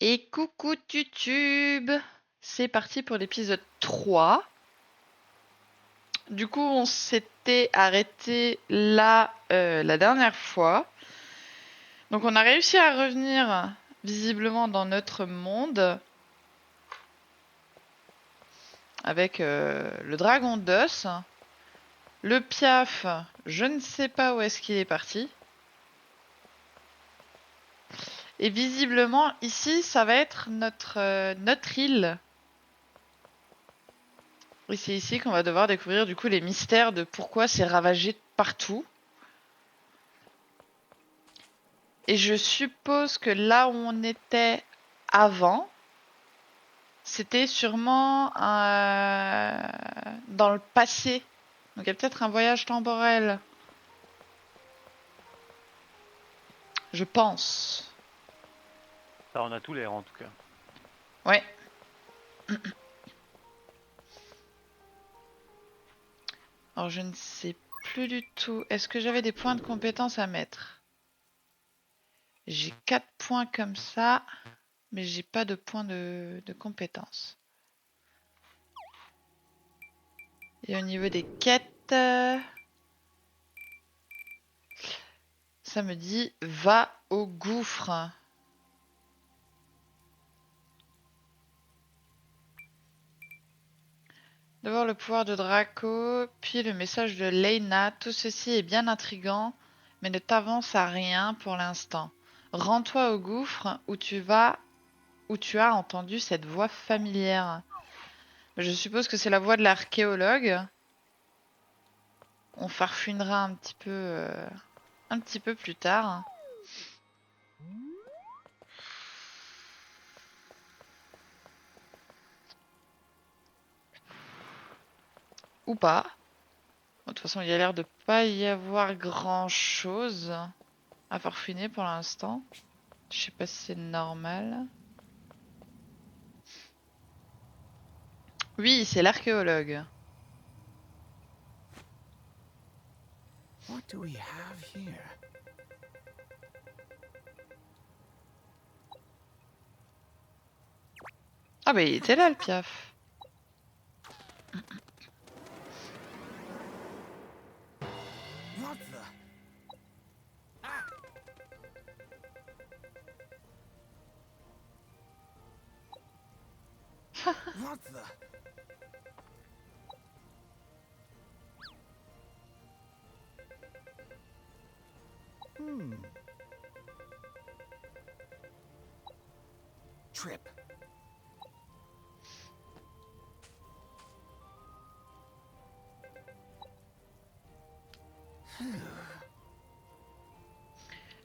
Et coucou YouTube, c'est parti pour l'épisode 3. Du coup, on s'était arrêté là la dernière fois. Donc on a réussi à revenir visiblement dans notre monde avec le dragon d'os. Le piaf, je ne sais pas où est-ce qu'il est parti. Et visiblement ici, ça va être notre île. Et c'est ici qu'on va devoir découvrir du coup les mystères de pourquoi c'est ravagé partout. Et je suppose que là où on était avant, c'était sûrement dans le passé. Donc il y a peut-être un voyage temporel. Je pense. Ça en a tout l'air en tout cas. Ouais. Alors je ne sais plus du tout. Est-ce que j'avais des points de compétence à mettre? J'ai 4 points comme ça, mais j'ai pas de points de compétence. Et au niveau des quêtes, ça me dit va au gouffre. D'abord le pouvoir de Draco, puis le message de Leyna. Tout ceci est bien intriguant, mais ne t'avance à rien pour l'instant. Rends-toi au gouffre où tu as entendu cette voix familière. Je suppose que c'est la voix de l'archéologue. On farfouillera un petit peu plus tard. Ou pas. De toute façon, il y a l'air de pas y avoir grand-chose à farfouiller pour l'instant. Je sais pas si c'est normal. Oui, c'est l'archéologue. What do we have here? Ah bah il était là le piaf. What the? Ah! What the? Trip.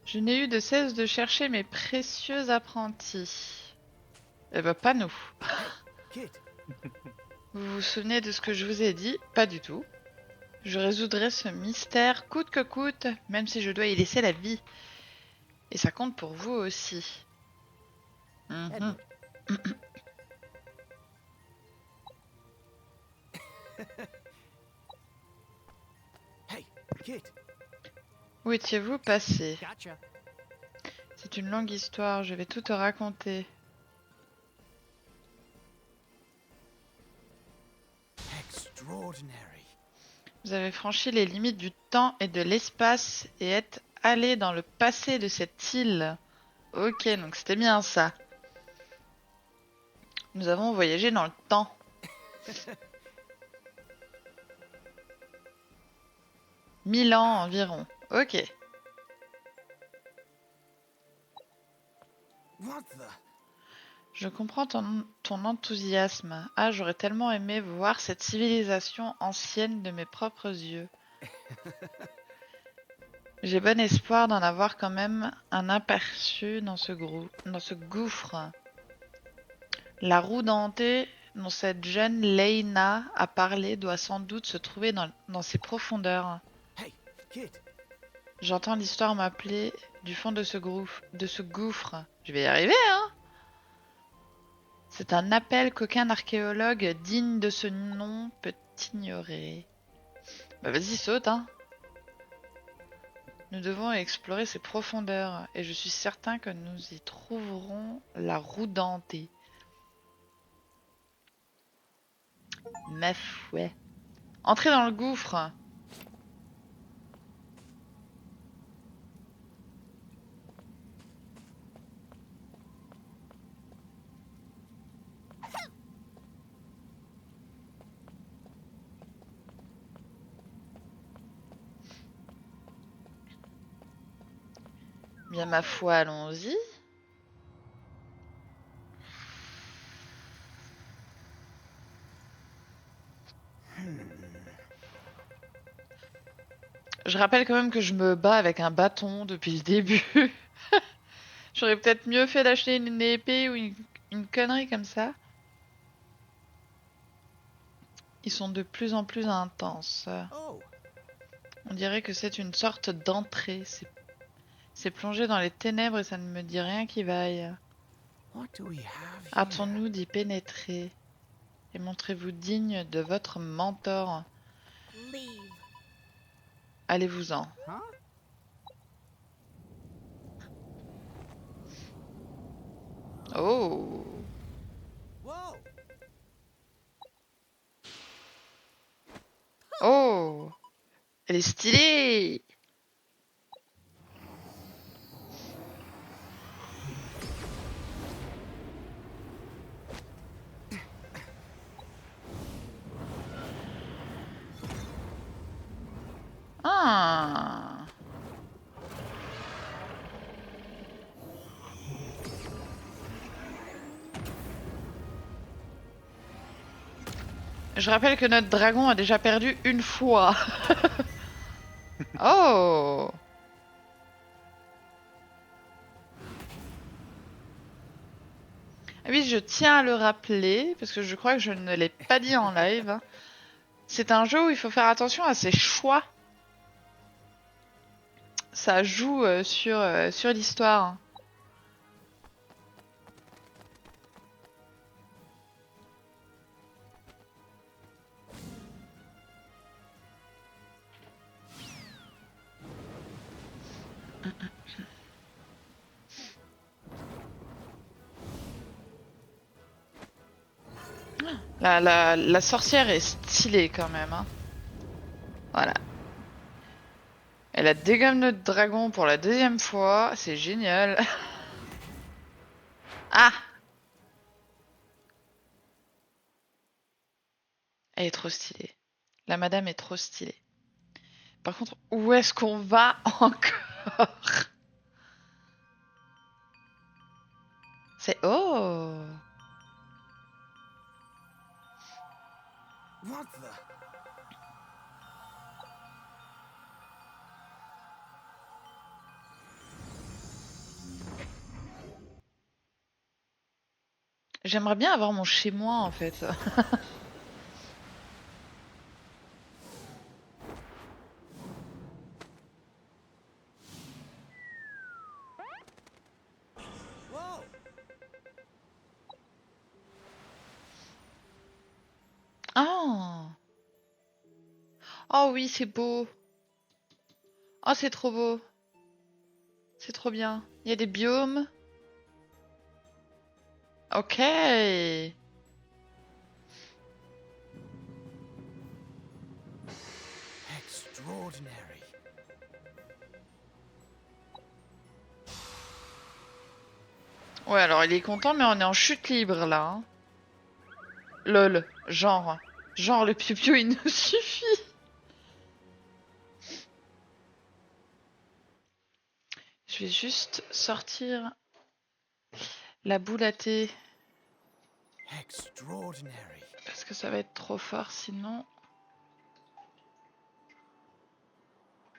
Je n'ai eu de cesse de chercher mes précieux apprentis. Eh ben pas nous. Kid. Vous vous souvenez de ce que je vous ai dit? Pas du tout. Je résoudrai ce mystère coûte que coûte, même si je dois y laisser la vie. Et ça compte pour vous aussi. Mhm. Hey, kid. Où étiez-vous passé? Gotcha. C'est une longue histoire, je vais tout te raconter. Extraordinary. Vous avez franchi les limites du temps et de l'espace et êtes allé dans le passé de cette île. Ok, donc c'était bien ça. Nous avons voyagé dans le temps. 1000 ans environ. Ok. What the? Je comprends ton enthousiasme. Ah, j'aurais tellement aimé voir cette civilisation ancienne de mes propres yeux. J'ai bon espoir d'en avoir quand même un aperçu dans ce gouffre. La roue dentée dont cette jeune Leyna a parlé doit sans doute se trouver dans ses profondeurs. Hey, kid. J'entends l'histoire m'appeler du fond de ce gouffre. Je vais y arriver, hein? C'est un appel qu'aucun archéologue digne de ce nom peut ignorer. Bah vas-y, saute, hein. Nous devons explorer ces profondeurs et je suis certain que nous y trouverons la roue dentée. Ma foi. Entrez dans le gouffre. Bien ma foi, allons-y. Je rappelle quand même que je me bats avec un bâton depuis le début. J'aurais peut-être mieux fait d'acheter une épée ou une connerie comme ça. Ils sont de plus en plus intenses. Oh, On dirait que c'est une sorte d'entrée. C'est plongé dans les ténèbres et ça ne me dit rien qui vaille. what do we have here? Hâtons-nous d'y pénétrer. Et montrez-vous digne de votre mentor. Leave. Allez-vous-en. Huh? Oh! Whoa! Oh! Elle est stylée! Ah! Je rappelle que notre dragon a déjà perdu une fois. Oh! Ah oui, je tiens à le rappeler, parce que je crois que je ne l'ai pas dit en live. Hein. C'est un jeu où il faut faire attention à ses choix. Ça joue sur l'histoire. La sorcière est stylée quand même. Hein. Voilà. Elle a dégomme notre dragon pour la deuxième fois. C'est génial. Ah! Elle est trop stylée. La madame est trop stylée. Par contre, où est-ce qu'on va encore? C'est... Oh! What the? J'aimerais bien avoir mon chez moi en fait. Whoa! Oh! Oh oui, c'est beau. Oh, c'est trop beau. C'est trop bien. Il y a des biomes. Ok. Extraordinary. Ouais, alors il est content, mais on est en chute libre là. Hein. Lol. Genre. Genre, le piou-piou, il nous suffit. Je vais juste sortir la boule à thé. Extraordinary. Parce que ça va être trop fort sinon.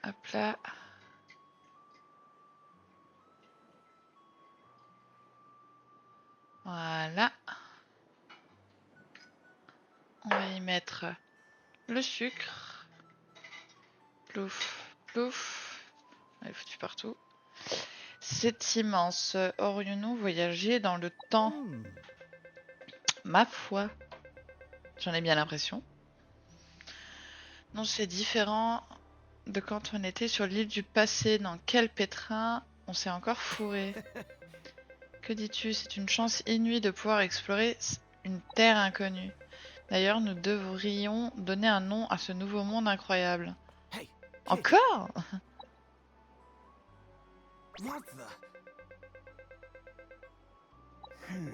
Hop là. Voilà. On va y mettre le sucre. Plouf, plouf. On est foutu partout. C'est immense. Aurions-nous voyagé dans le temps? Hmm. Ma foi. J'en ai bien l'impression. Non, c'est différent. de quand on était sur l'île du passé. Dans quel pétrin on s'est encore fourré? Que dis-tu? C'est une chance inouïe de pouvoir explorer une terre inconnue. D'ailleurs, nous devrions donner un nom à ce nouveau monde incroyable. Hey, kid. Encore? What the? Hmm.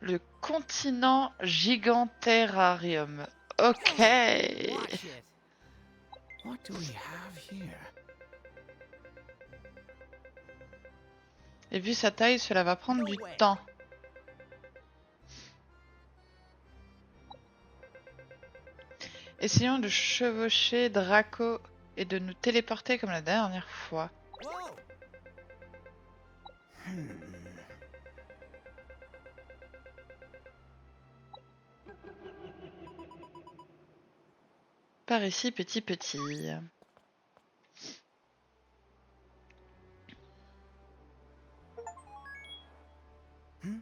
Le continent Giganterrarium. Ok. Watch it. What do we have here? Et vu sa taille, cela va prendre du temps. Essayons de chevaucher Draco et de nous téléporter comme la dernière fois. Whoa. Hmm. Par ici, petit. Hmm?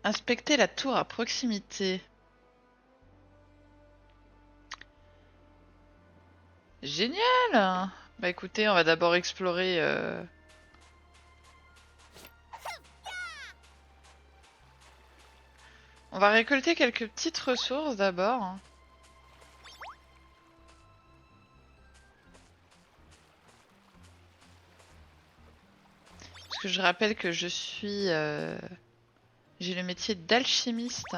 Inspecter la tour à proximité. Génial! Bah écoutez, on va d'abord explorer... On va récolter quelques petites ressources d'abord. Parce que je rappelle que je suis... J'ai le métier d'alchimiste.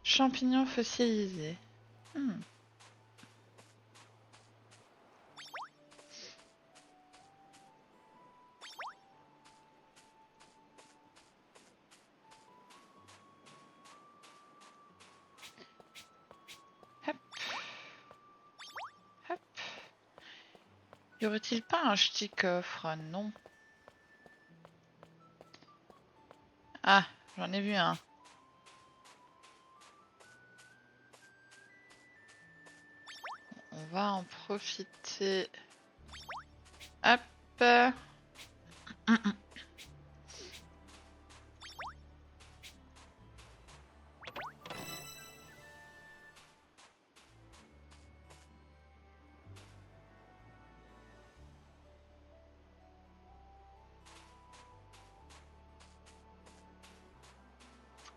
Champignons fossilisés. Hop. Hop. Y aurait-il pas un petit coffre? Non. Ah, j'en ai vu un. On va en profiter. Hop.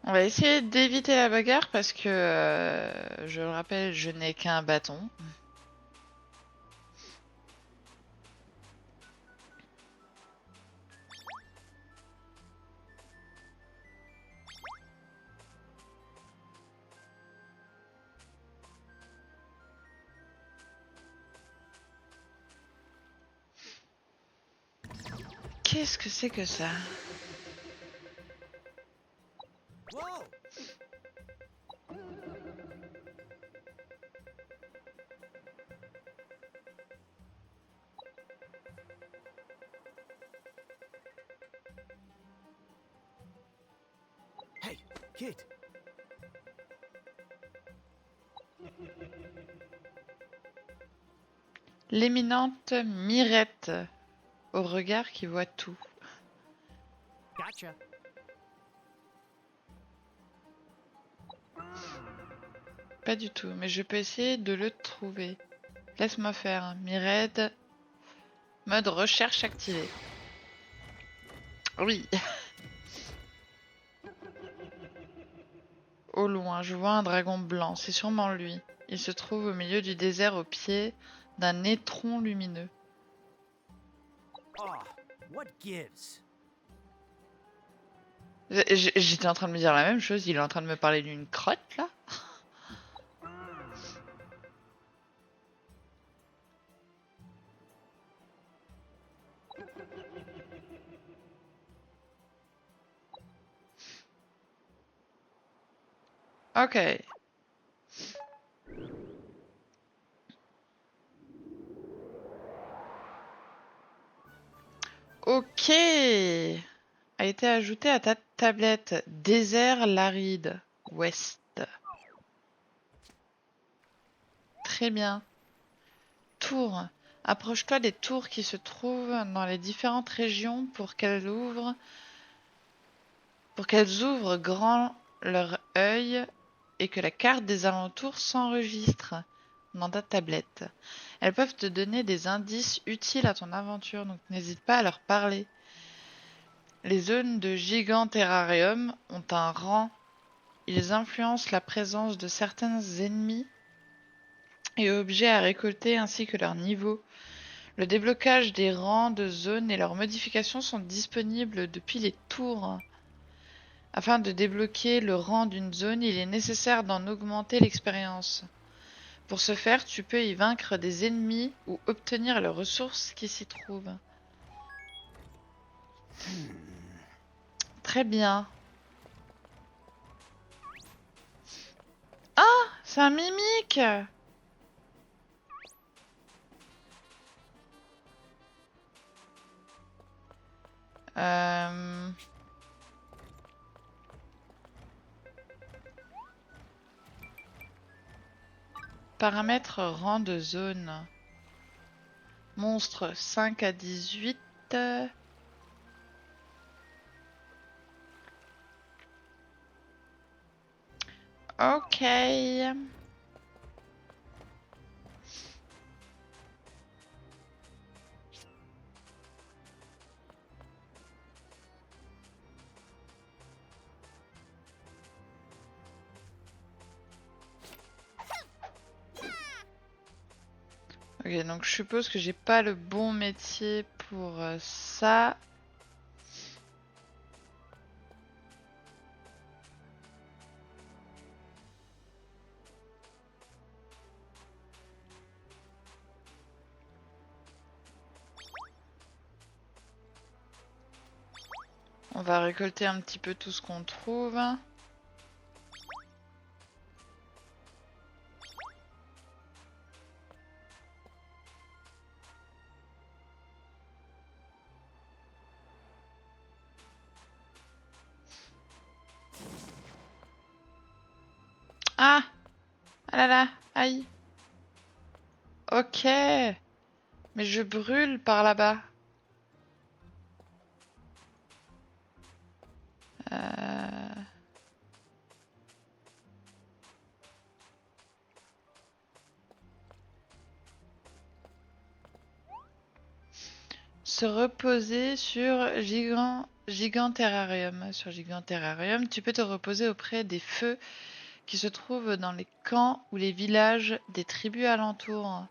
On va essayer d'éviter la bagarre parce que, je le rappelle, je n'ai qu'un bâton. Qu'est-ce que c'est que ça? Whoa. Hey, kid. L'éminente Mirette, au regard qui voit tout. Gotcha. Pas du tout, mais je peux essayer de le trouver. Laisse-moi faire. Mirette, mode recherche activé. Oui. Au loin, je vois un dragon blanc. C'est sûrement lui. Il se trouve au milieu du désert au pied d'un étron lumineux. Oh, what gives? J'étais en train de me dire la même chose. Il est en train de me parler d'une crotte là. Ok. Ok. A été ajouté à ta tablette. Désert l'aride. Ouest. Très bien. Tours. Approche-toi des tours qui se trouvent dans les différentes régions pour qu'elles ouvrent grand leur œil et que la carte des alentours s'enregistre dans ta tablette. Elles peuvent te donner des indices utiles à ton aventure, donc n'hésite pas à leur parler. Les zones de Giganterrarium ont un rang. Ils influencent la présence de certains ennemis et objets à récolter ainsi que leur niveau. Le déblocage des rangs de zones et leurs modifications sont disponibles depuis les tours. Afin de débloquer le rang d'une zone, il est nécessaire d'en augmenter l'expérience. Pour ce faire, tu peux y vaincre des ennemis ou obtenir les ressources qui s'y trouvent. Très bien. Ah, c'est un mimique! Euh... Paramètres rang de zone. Monstre 5 à 18. Ok. Ok, donc je suppose que j'ai pas le bon métier pour ça. On va récolter un petit peu tout ce qu'on trouve. Ah! Ah là là! Aïe! Ok! Mais je brûle par là-bas. Euh... Se reposer sur Giganterrarium. Sur Giganterrarium, tu peux te reposer auprès des feux qui se trouvent dans les camps ou les villages des tribus alentours.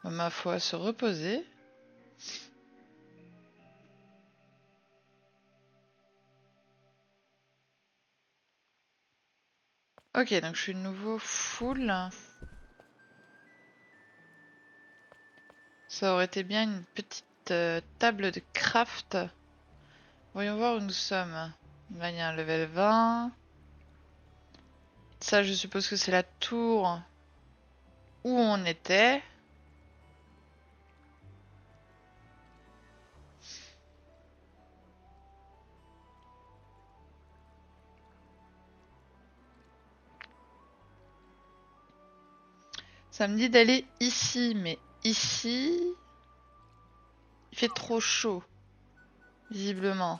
Ma foi, se reposer. Ok, donc je suis de nouveau full. Ça aurait été bien une petite table de craft. Voyons voir où nous sommes. Là, il y a un level 20. Ça, je suppose que c'est la tour où on était. Ça me dit d'aller ici, mais ici, il fait trop chaud, visiblement.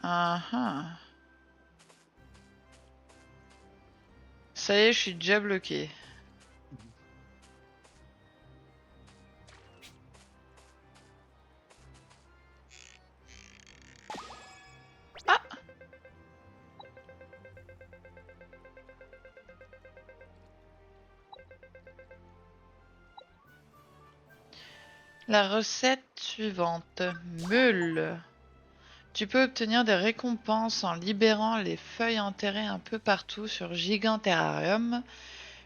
Ah ah. Ça y est, je suis déjà bloqué. Ah! La recette suivante. Meule. Tu peux obtenir des récompenses en libérant les feuilles enterrées un peu partout sur Giganterrarium.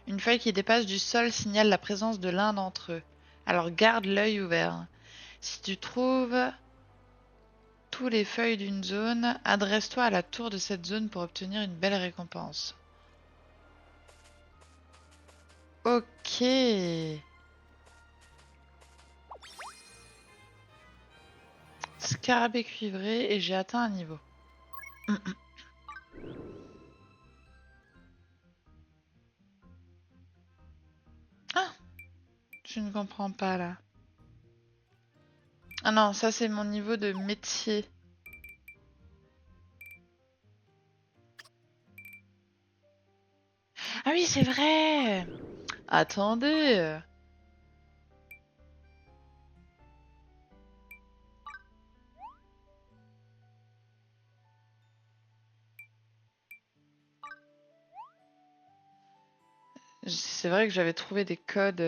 Une feuille qui dépasse du sol signale la présence de l'un d'entre eux. Alors garde l'œil ouvert. Si tu trouves tous les feuilles d'une zone, adresse-toi à la tour de cette zone pour obtenir une belle récompense. Ok. Scarabée cuivré et j'ai atteint un niveau. Ah, je ne comprends pas là. Ah non, ça c'est mon niveau de métier. Ah oui, c'est vrai. Attendez. C'est vrai que j'avais trouvé des codes.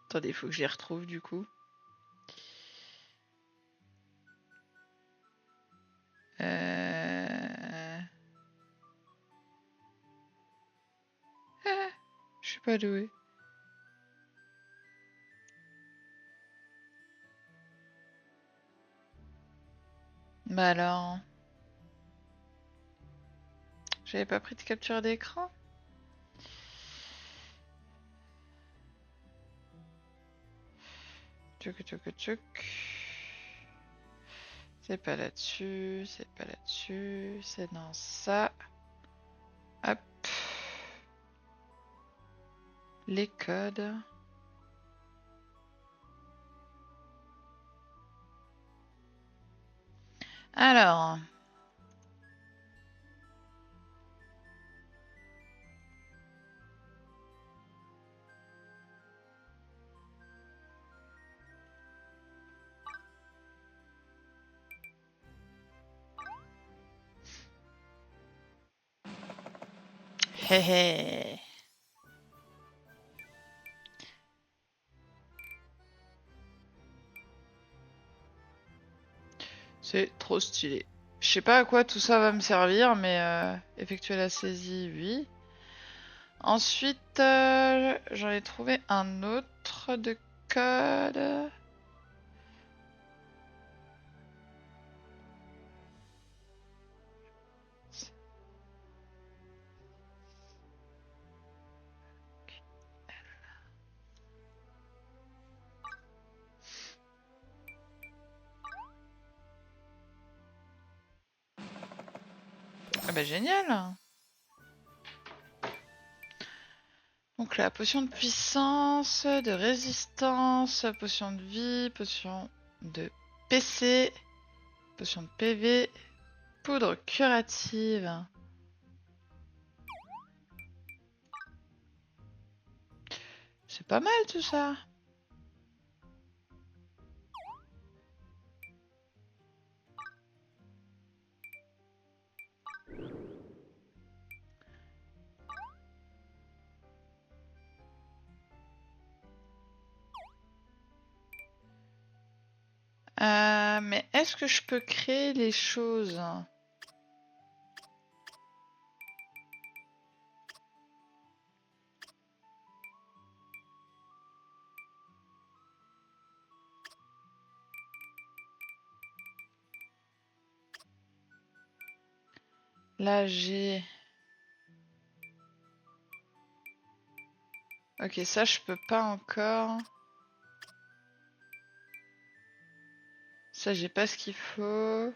Attendez, il faut que je les retrouve du coup. Ah, je suis pas douée. Bah alors, j'avais pas pris de capture d'écran. Tchouk tchouk tchouk. C'est pas là-dessus, c'est pas là-dessus, c'est dans ça. Hop. Les codes. Alors. Hé hé. C'est trop stylé. Je sais pas à quoi tout ça va me servir, mais effectuer la saisie, oui. Ensuite, j'en ai trouvé un autre de code. Ah bah génial! Donc la potion de puissance, de résistance, potion de vie, potion de PC, potion de PV, poudre curative. C'est pas mal tout ça. Mais est-ce que je peux créer les choses? Là j'ai... Ok, ça je peux pas encore. Ça j'ai pas ce qu'il faut.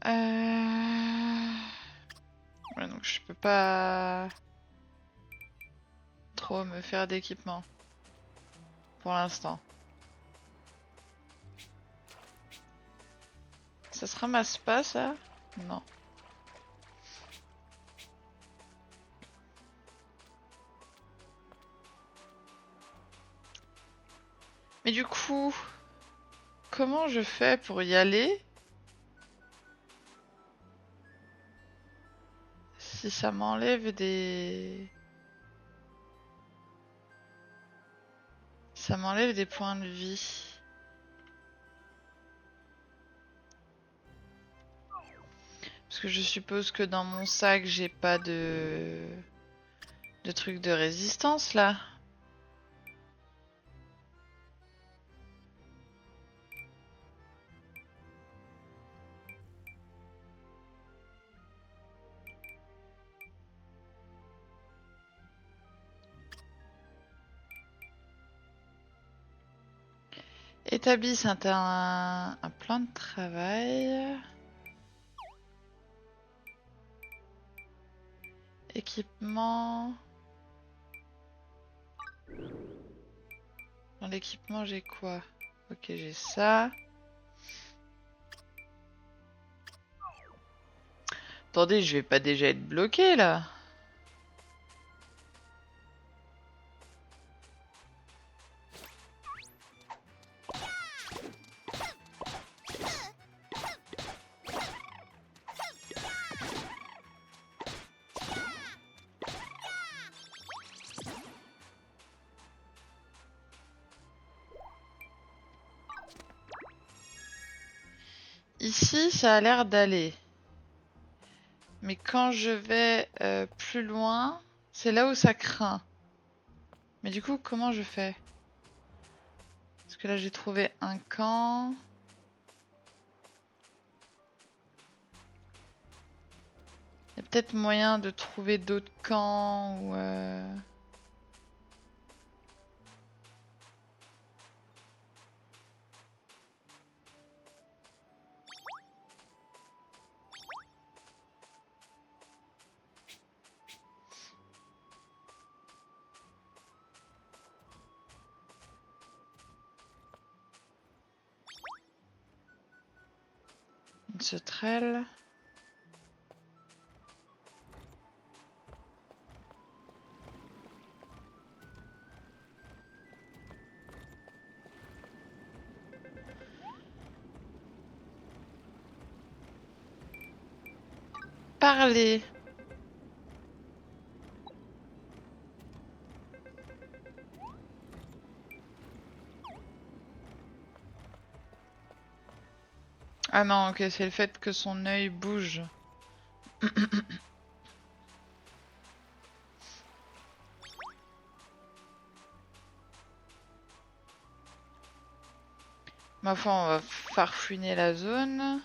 Ouais, donc je peux pas trop me faire d'équipement pour l'instant. Ça se ramasse pas ça? Non. Mais du coup, comment je fais pour y aller si ça m'enlève des... Ça m'enlève des points de vie. Parce Parce que je suppose que dans mon sac, j'ai pas de trucs de résistance là. Établis un plan de travail. Équipement. Dans l'équipement, j'ai quoi? Ok, j'ai ça. Attendez, je vais pas déjà être bloqué là. Ici, ça a l'air d'aller. Mais quand je vais plus loin, c'est là où ça craint. Mais du coup, comment je fais? Parce que là, j'ai trouvé un camp. Il y a peut-être moyen de trouver d'autres camps ou... une sauterelle. Parler. Ah non, ok, c'est le fait que son œil bouge. Ma foi, on va farfouiner la zone.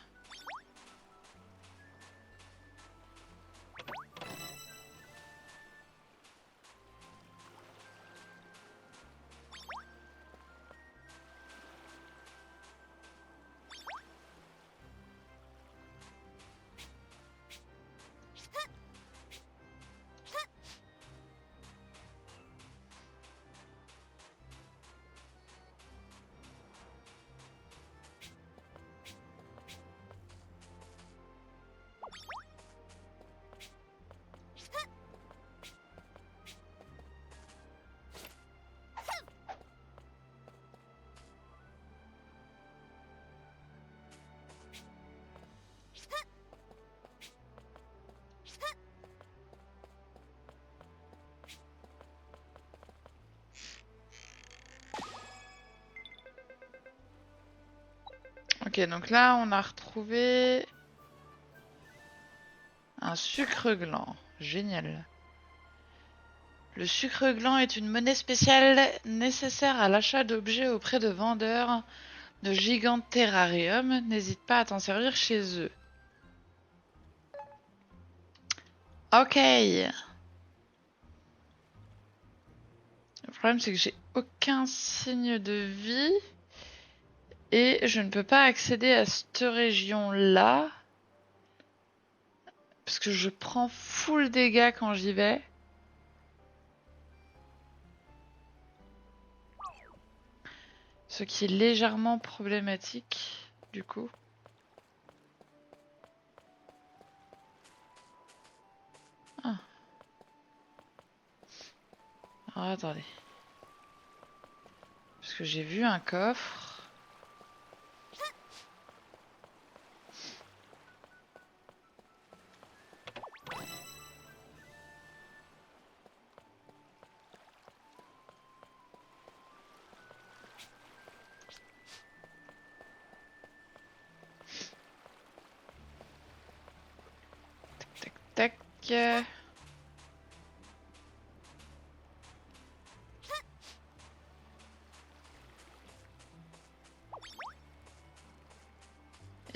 Ok, donc là, on a retrouvé un sucre gland. Génial. Le sucre gland est une monnaie spéciale nécessaire à l'achat d'objets auprès de vendeurs de gigantes terrariums. N'hésite pas à t'en servir chez eux. Ok. Le problème, c'est que j'ai aucun signe de vie. Et je ne peux pas accéder à cette région-là. Parce que je prends full dégâts quand j'y vais. Ce qui est légèrement problématique, du coup. Ah. Alors, attendez. Parce que j'ai vu un coffre.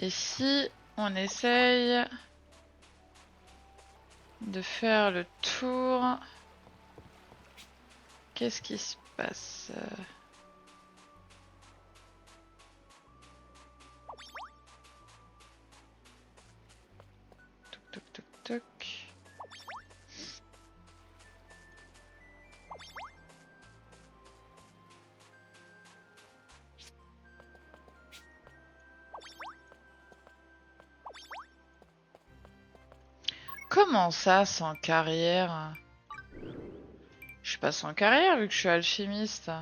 Et si on essaye de faire le tour, qu'est-ce qui se passe? Toc toc toc toc. Comment ça, sans carrière? Je suis pas sans carrière vu que je suis alchimiste.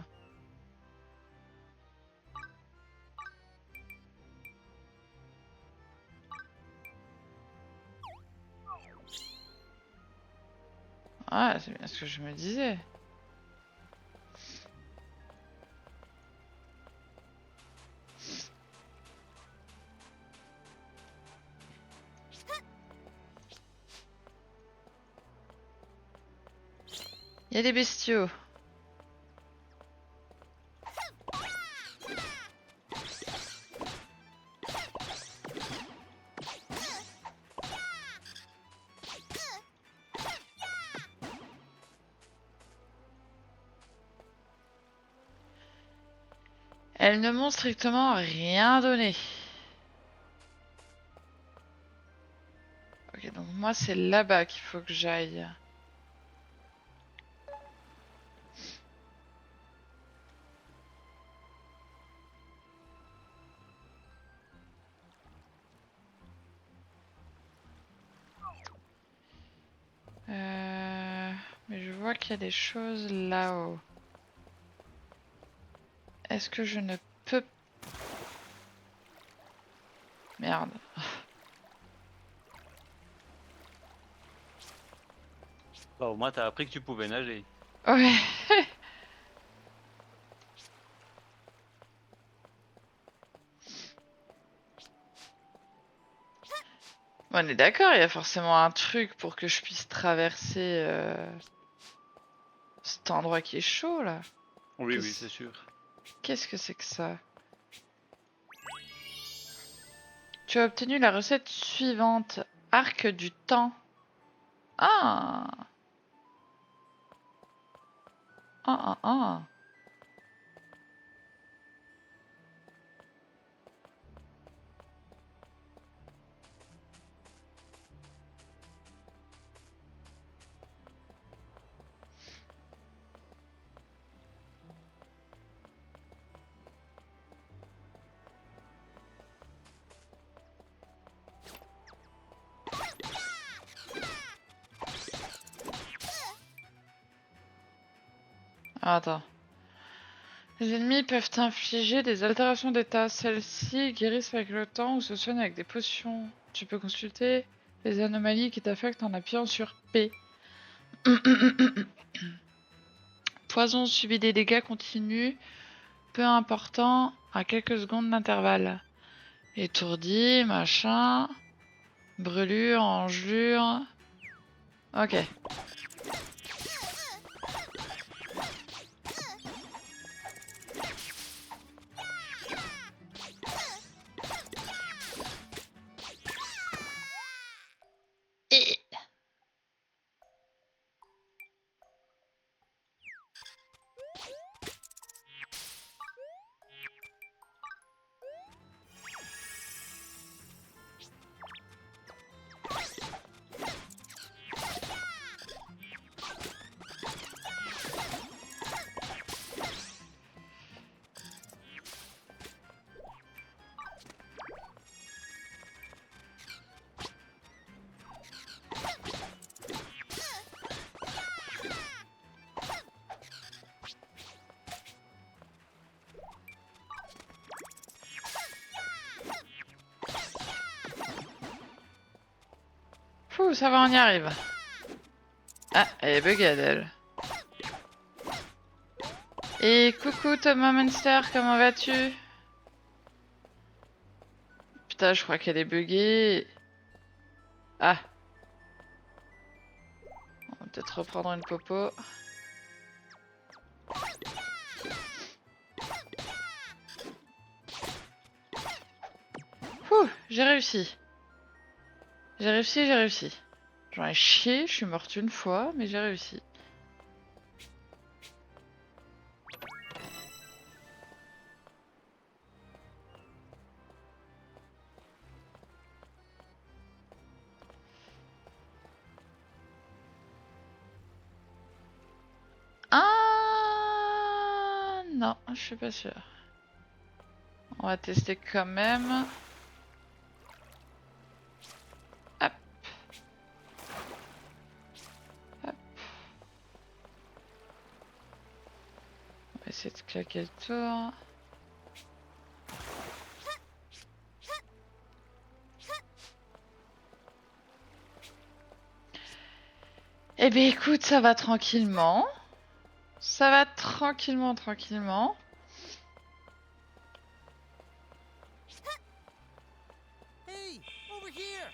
Ah, c'est bien ce que je me disais. Il y a des bestiaux. Elles ne m'ont strictement rien donné. Ok, donc moi c'est là-bas qu'il faut que j'aille. Mais je vois qu'il y a des choses là-haut. Est-ce que je ne peux... Merde. Bah, au moins, t'as appris que tu pouvais nager. Ouais. Bon, on est d'accord, il y a forcément un truc pour que je puisse traverser cet endroit qui est chaud là. Oui, oui, c'est sûr. Qu'est-ce que c'est que ça? Tu as obtenu la recette suivante. Arc du temps. Ah. Ah ah ah. Attends. Les ennemis peuvent infliger des altérations d'état. Celles-ci guérissent avec le temps ou se soignent avec des potions. Tu peux consulter les anomalies qui t'affectent en appuyant sur P. Poison subit des dégâts continus, peu importants, à quelques secondes d'intervalle. Étourdi, machin. Brûlure, engelure. Ok. Et... Fou, ça va, on y arrive. Ah, elle est buggée, elle. Et coucou Thomas Monster, comment vas-tu? Putain, je crois qu'elle est buggée. Ah. Peut-être reprendre une popo. Ouh, j'ai réussi. J'ai réussi. J'en ai chié, je suis morte une fois, mais j'ai réussi. Ah non, je suis pas sûre. On va tester quand même. Hop. Hop. On va essayer de claquer le tour. Eh bien écoute, ça va tranquillement. Ça va tranquillement. Hey, over here!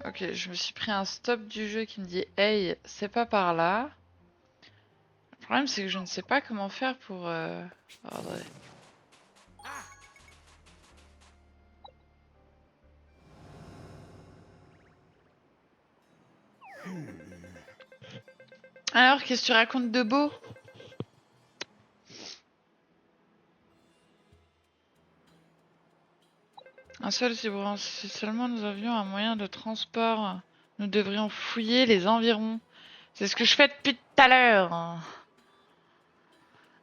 Ok, je me suis pris un stop du jeu qui me dit hey, c'est pas par là. Le problème c'est que je ne sais pas comment faire pour ordrer. Alors, qu'est-ce que tu racontes de beau? Un seul, si seulement nous avions un moyen de transport, nous devrions fouiller les environs. C'est ce que je fais depuis tout à l'heure.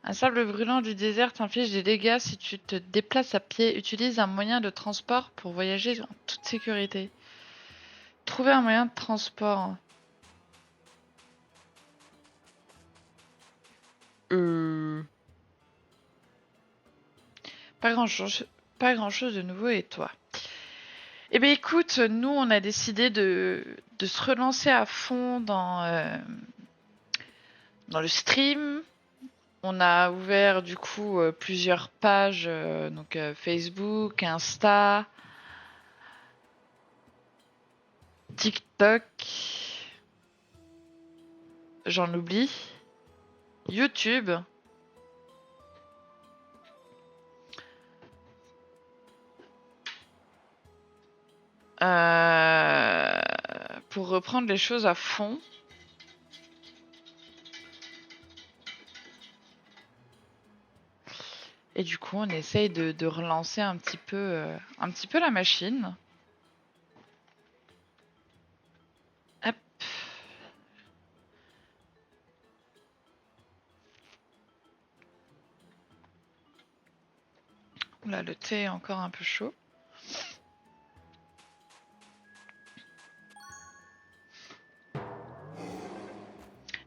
Un sable brûlant du désert t'inflige des dégâts si tu te déplaces à pied. Utilise un moyen de transport pour voyager en toute sécurité. Trouver un moyen de transport. Pas grand chose de nouveau et toi? Eh bien écoute, nous on a décidé de se relancer à fond dans le stream. On a ouvert du coup plusieurs pages, donc Facebook, Insta, TikTok, j'en oublie, YouTube. Pour reprendre les choses à fond. Et du coup, on essaye de relancer un petit peu la machine. Hop. Là, le thé est encore un peu chaud.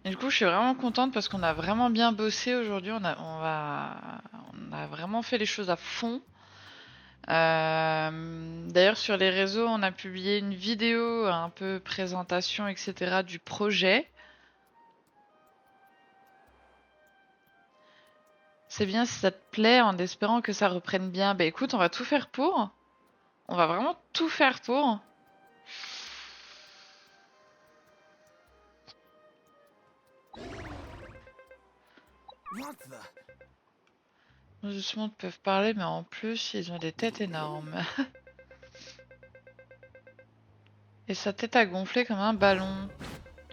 Et du coup, je suis vraiment contente parce qu'on a vraiment bien bossé aujourd'hui. On a vraiment fait les choses à fond. D'ailleurs, sur les réseaux, on a publié une vidéo un peu présentation, etc. du projet. C'est bien si ça te plaît, en espérant que ça reprenne bien. Bah écoute, on va tout faire pour. On va vraiment tout faire pour. What the? Nos doucement peuvent parler, mais en plus, ils ont des têtes énormes. Et sa tête a gonflé comme un ballon.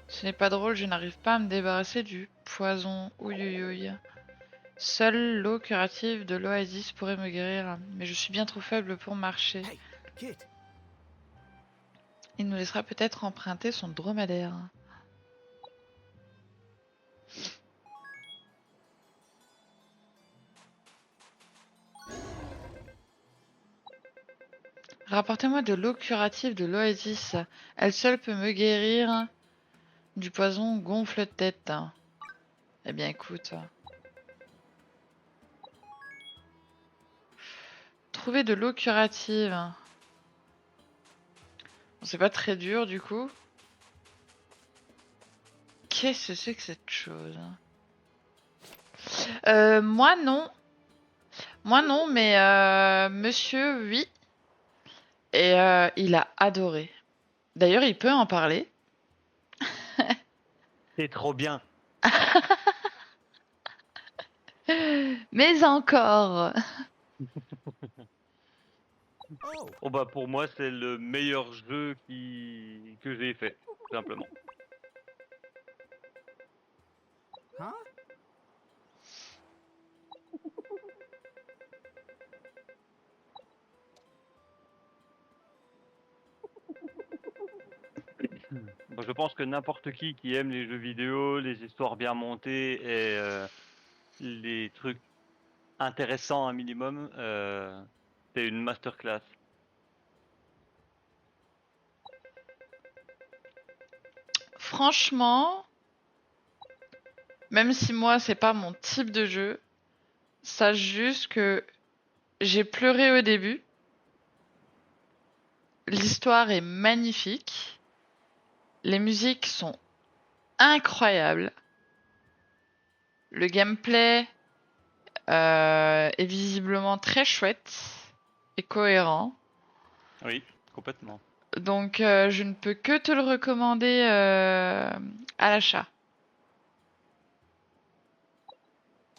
Ce n'est pas drôle, je n'arrive pas à me débarrasser du poison. Ouïouïouï. Seule l'eau curative de l'oasis pourrait me guérir, mais je suis bien trop faible pour marcher. Hey, kid. Il nous laissera peut-être emprunter son dromadaire. Rapportez-moi de l'eau curative de l'oasis. Elle seule peut me guérir du poison gonfle-tête. Eh bien écoute. Trouver de l'eau curative. Bon, c'est pas très dur du coup. Qu'est-ce que c'est que cette chose? Moi non. Moi non, mais monsieur, oui. Et il a adoré. D'ailleurs, il peut en parler. C'est trop bien. Mais encore. Oh, Oh bah pour moi c'est le meilleur jeu que j'ai fait, tout simplement. huh? Moi, je pense que n'importe qui aime les jeux vidéo, les histoires bien montées et les trucs intéressants un minimum, c'est une masterclass. Franchement, même si moi c'est pas mon type de jeu, sache juste que j'ai pleuré au début. L'histoire est magnifique. Les musiques sont incroyables. Le gameplay est visiblement très chouette et cohérent. Oui, complètement. Donc je ne peux que te le recommander à l'achat.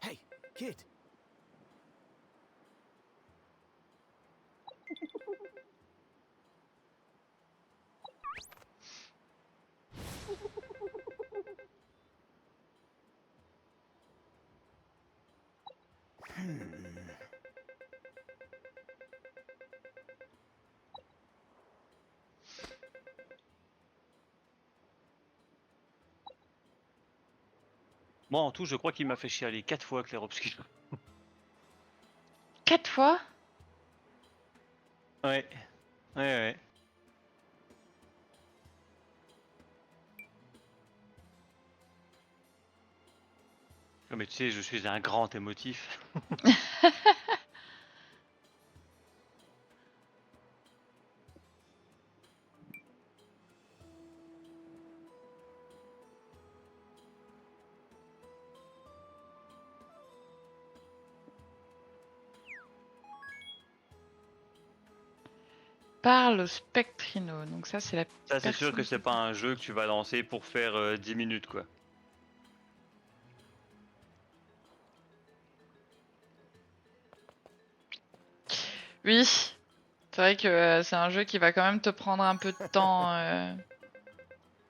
Hey, kid. Moi en tout, je crois qu'il m'a fait chialer 4 fois Clair Obscur. 4 fois? Ouais, ouais, ouais. Oh, mais tu sais, je suis un grand émotif. Parle au Spectrino. Donc ça c'est la Ça c'est sûr personne que c'est qui... pas un jeu que tu vas lancer pour faire 10 minutes quoi. Oui, c'est vrai que c'est un jeu qui va quand même te prendre un peu de temps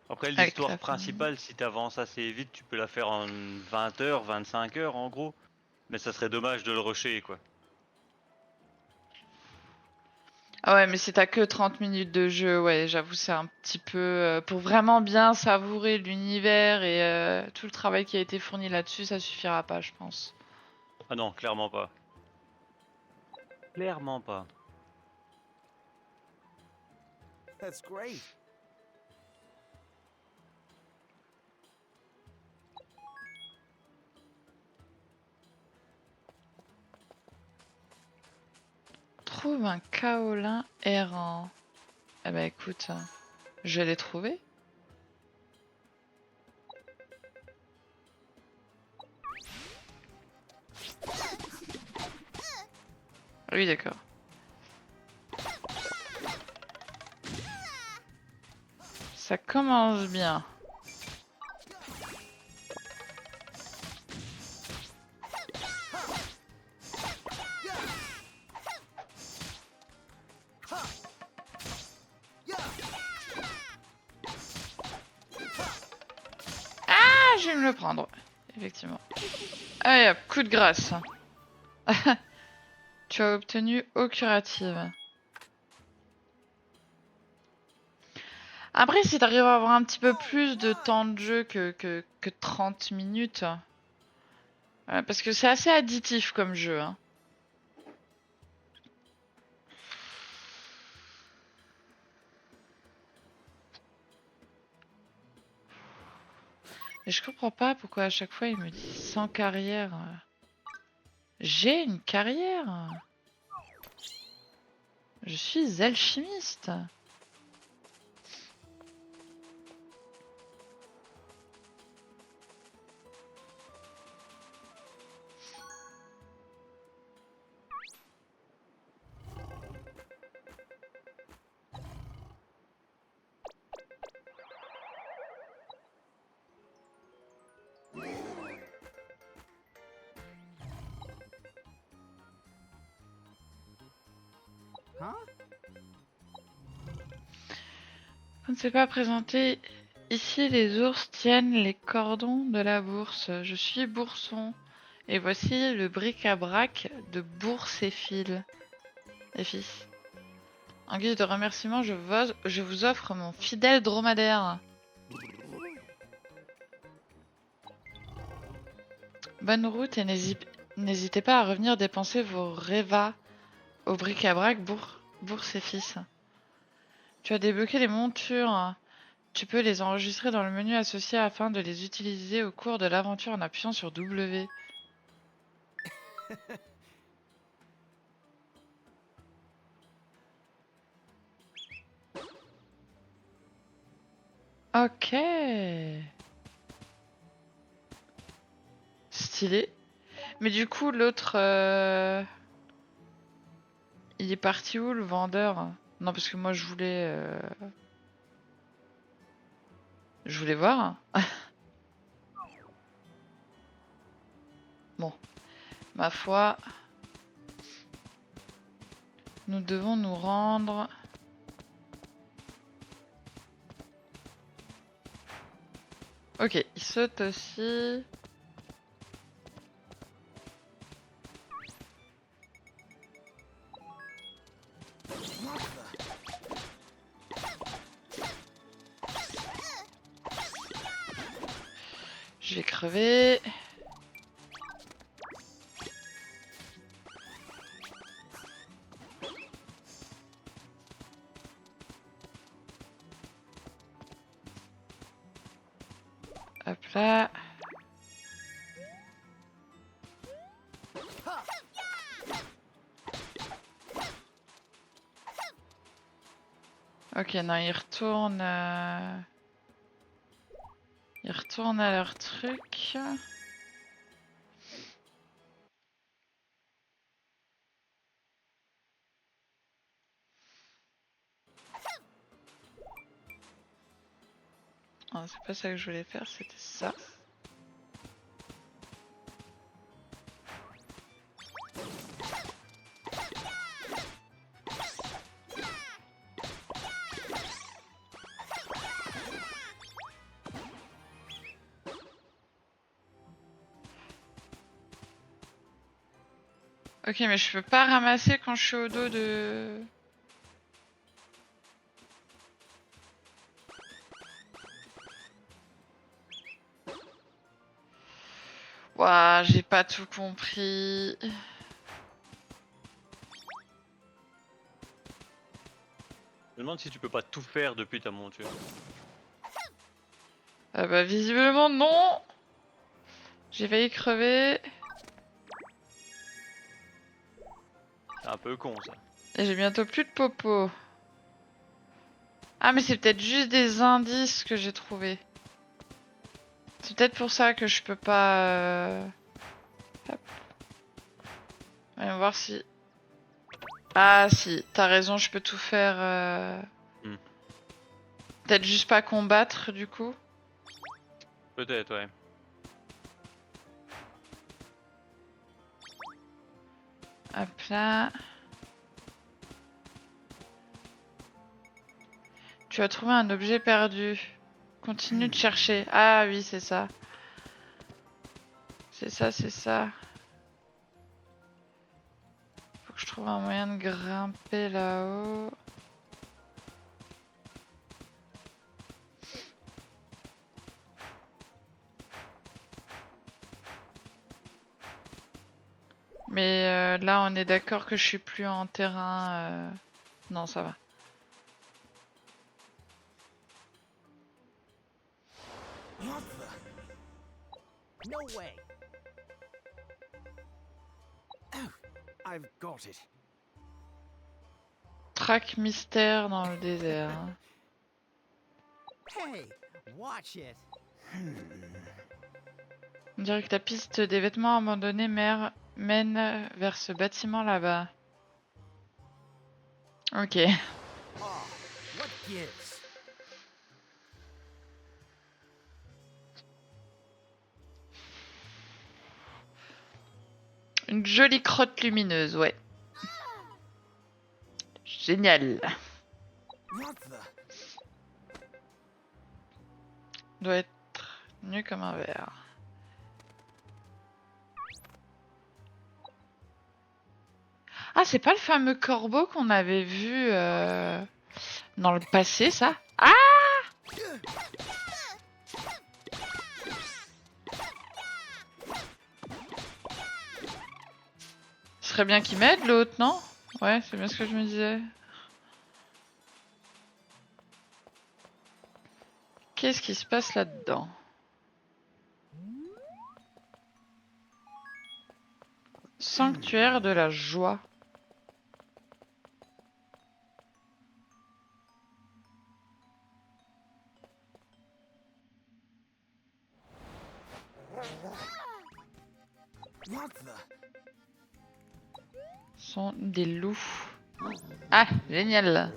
Après avec l'histoire la famille. principale, si tu avances assez vite, tu peux la faire en 20 heures, 25 heures en gros. Mais ça serait dommage de le rusher quoi. Ah ouais, mais si t'as que 30 minutes de jeu, ouais, j'avoue, c'est un petit peu... pour vraiment bien savourer l'univers et tout le travail qui a été fourni là-dessus, ça suffira pas, je pense. Ah non, clairement pas. Clairement pas. That's great. Trouve un kaolin errant. Eh ben écoute, je l'ai trouvé. Oui, d'accord. Ça commence bien. Ah, je vais me le prendre. Effectivement. Allez hop, coup de grâce. Tu as obtenu eau curative. Après, si t'arrives à avoir un petit peu plus de temps de jeu que 30 minutes, parce que c'est assez additif comme jeu, hein. Et je comprends pas pourquoi à chaque fois il me dit sans carrière. J'ai une carrière. Je suis alchimiste. Huh? On ne s'est pas présenté. Ici, les ours tiennent les cordons de la bourse. Je suis Bourson. Et voici le bric-à-brac de Bourse et Fil. Et fils. En guise de remerciement, je vous offre mon fidèle dromadaire. Bonne route et n'hésitez pas à revenir dépenser vos révas au bric-à-brac Bourse et Fils. Tu as débloqué les montures. Tu peux les enregistrer dans le menu associé afin de les utiliser au cours de l'aventure en appuyant sur W. Ok. Stylé. Mais du coup, l'autre... Il est parti où, le vendeur? Non, parce que moi, je voulais... Je voulais voir. Bon. Ma foi... Nous devons nous rendre... Ok, il saute aussi. Je vais crever. Hop là. Ok, non, ils retournent... Ils retournent à leur truc. Ah, c'est pas ça que je voulais faire, c'était ça. Ok, mais je peux pas ramasser quand je suis au dos de... Ouah, j'ai pas tout compris. Je me demande si tu peux pas tout faire depuis ta monture. Ah bah visiblement non. J'ai failli crever. C'est un peu con ça. Et j'ai bientôt plus de popo. Ah mais c'est peut-être juste des indices que j'ai trouvés. C'est peut-être pour ça que je peux pas... Hop. Voyons voir si... Ah si, t'as raison, je peux tout faire... Peut-être juste pas combattre du coup. Peut-être, ouais. Hop là. Tu as trouvé un objet perdu. Continue de chercher. Ah oui, c'est ça. C'est ça, c'est ça. Faut que je trouve un moyen de grimper là-haut. Mais là, on est d'accord que je suis plus en terrain... Non, ça va. What the? No way. Oh, I've got it. Track mystère dans le désert. Hey, watch it. On dirait que la piste des vêtements abandonnés mène vers ce bâtiment là-bas. Ok. Oh, what gives? Une jolie crotte lumineuse, ouais. Génial. What the? Doit être nu comme un verre. Ah, c'est pas le fameux corbeau qu'on avait vu dans le passé, ça? Ah! Ce serait bien qu'il m'aide, l'autre, non? Ouais, c'est bien ce que je me disais. Qu'est-ce qui se passe là-dedans? Sanctuaire de la joie. What the? Sont des loups. Ah, génial.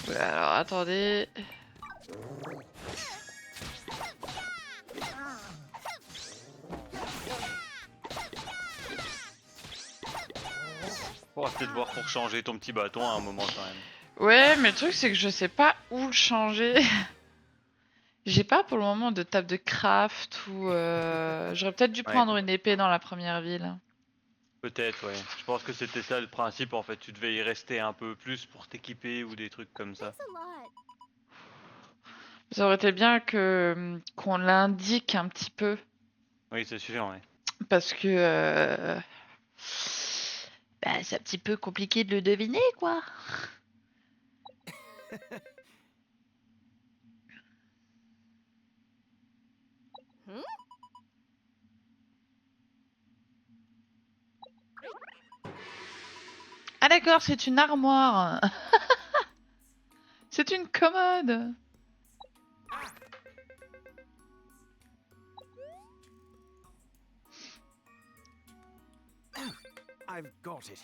Ouais, alors attendez. On va peut-être voir pour changer ton petit bâton à un moment quand même. Ouais, mais le truc c'est que je sais pas où le changer. J'ai pas pour le moment de table de craft ou j'aurais peut-être dû Ouais. prendre une épée dans la première ville. Peut-être, ouais. Je pense que c'était ça le principe en fait. Tu devais y rester un peu plus pour t'équiper ou des trucs comme ça. Ça aurait été bien que qu'on l'indique un petit peu Oui, c'est sûr, ouais. parce que bah, c'est un petit peu compliqué de le deviner quoi. Ah d'accord, c'est une armoire. C'est une commode. I've got it.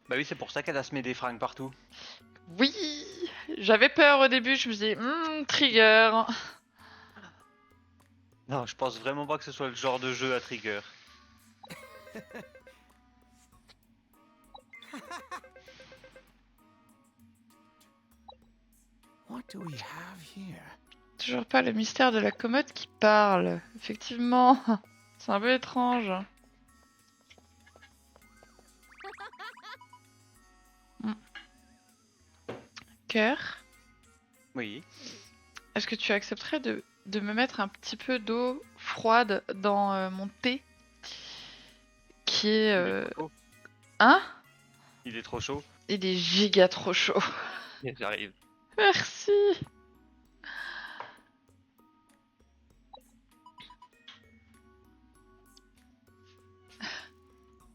Bah oui, c'est pour ça qu'elle a semé des fringues partout. Oui, j'avais peur au début, je me disais trigger. Non, je pense vraiment pas que ce soit le genre de jeu à trigger. What do we have here? Toujours pas le mystère de la commode qui parle. Effectivement, c'est un peu étrange. Cœur, Oui. est-ce que tu accepterais de me mettre un petit peu d'eau froide dans mon thé qui est... Il est trop chaud. Hein? Il est trop chaud. Il est giga trop chaud. J'arrive. Merci.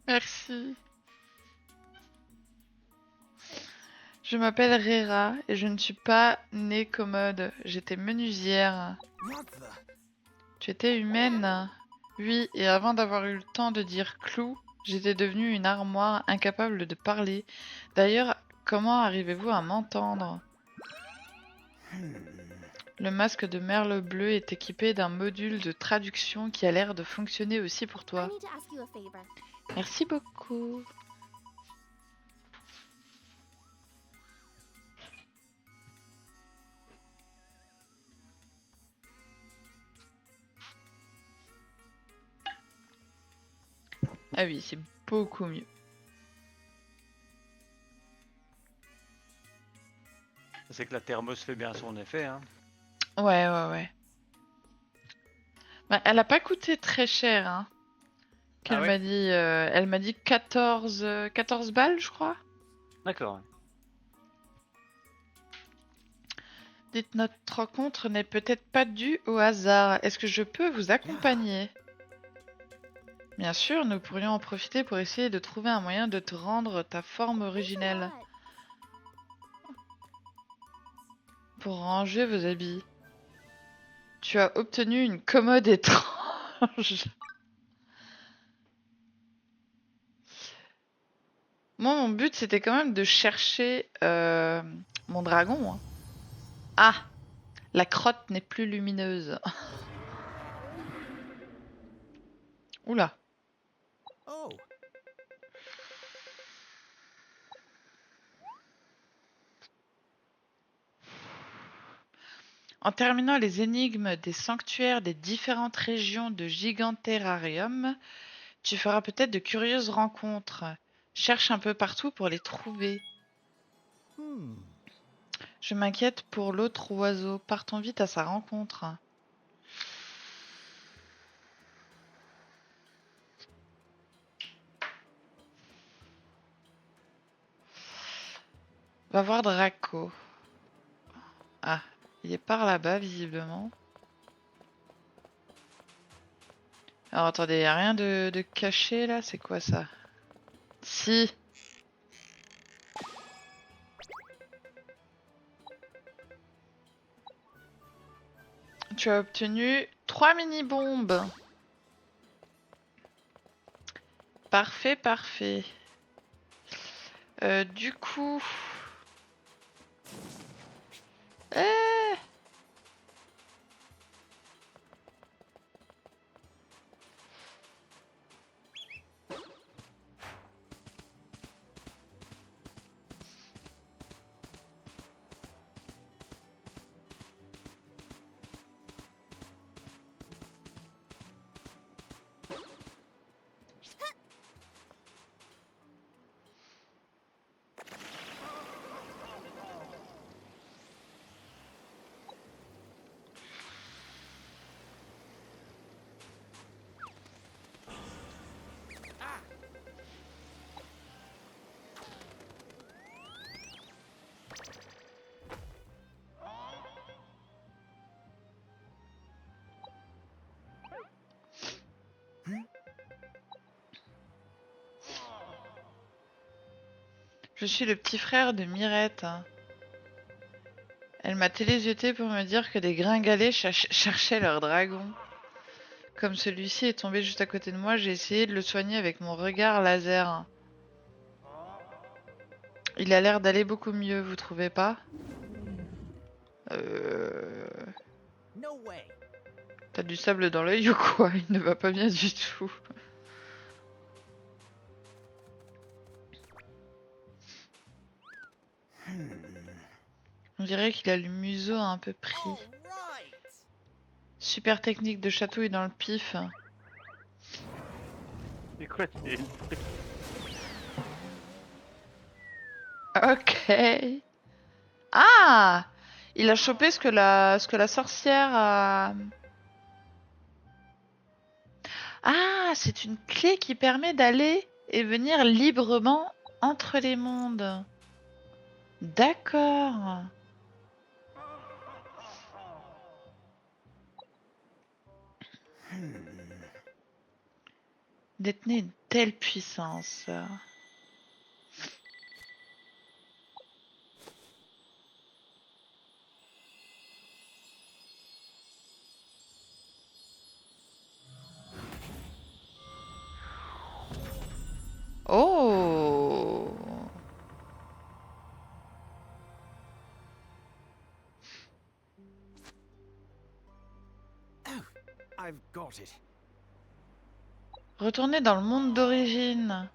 Merci. Je m'appelle Rera et je ne suis pas née commode. J'étais menuisière. What the? Tu étais humaine? Oui, et avant d'avoir eu le temps de dire clou, j'étais devenue une armoire incapable de parler. D'ailleurs, comment arrivez-vous à m'entendre? Le masque de merle bleu est équipé d'un module de traduction qui a l'air de fonctionner aussi pour toi. Merci beaucoup. Ah oui, c'est beaucoup mieux. C'est que la thermos fait bien son effet, hein. Ouais, ouais, ouais. Bah, elle a pas coûté très cher, hein. Qu'elle Ah ouais? m'a dit, elle m'a dit 14 balles, je crois. D'accord. Dites, notre rencontre n'est peut-être pas due au hasard. Est-ce que je peux vous accompagner? Bien sûr, nous pourrions en profiter pour essayer de trouver un moyen de te rendre ta forme originelle. Pour ranger vos habits. Tu as obtenu une commode étrange. Moi, mon but, c'était quand même de chercher mon dragon. Hein. Ah, La crotte n'est plus lumineuse. Oula. Oh, En terminant les énigmes des sanctuaires des différentes régions de Giganterrarium, tu feras peut-être de curieuses rencontres. Cherche un peu partout pour les trouver. hmm. Je m'inquiète pour l'autre oiseau. Partons vite à sa rencontre. Va voir Draco. Ah, il est par là-bas, visiblement. Alors attendez, y a rien de caché là? C'est quoi ça? Si. Tu as obtenu 3 mini-bombes. Parfait, parfait. Du coup... Eh, je suis le petit frère de Mirette. Elle m'a télésioté pour me dire que des gringalets cherchaient leur dragon. Comme celui-ci est tombé juste à côté de moi, j'ai essayé de le soigner avec mon regard laser. Il a l'air d'aller beaucoup mieux, vous trouvez pas? No way. T'as du sable dans l'œil ou quoi? Il ne va pas bien du tout. On dirait qu'il a le museau un peu pris. All right. Super technique de chatouille dans le pif. C'est quoi? Ok. Ah! Il a chopé ce que la sorcière a... Ah, c'est une clé qui permet d'aller et venir librement entre les mondes. D'accord. Détenez une telle puissance. Oh! I've got it. Retournez dans le monde d'origine.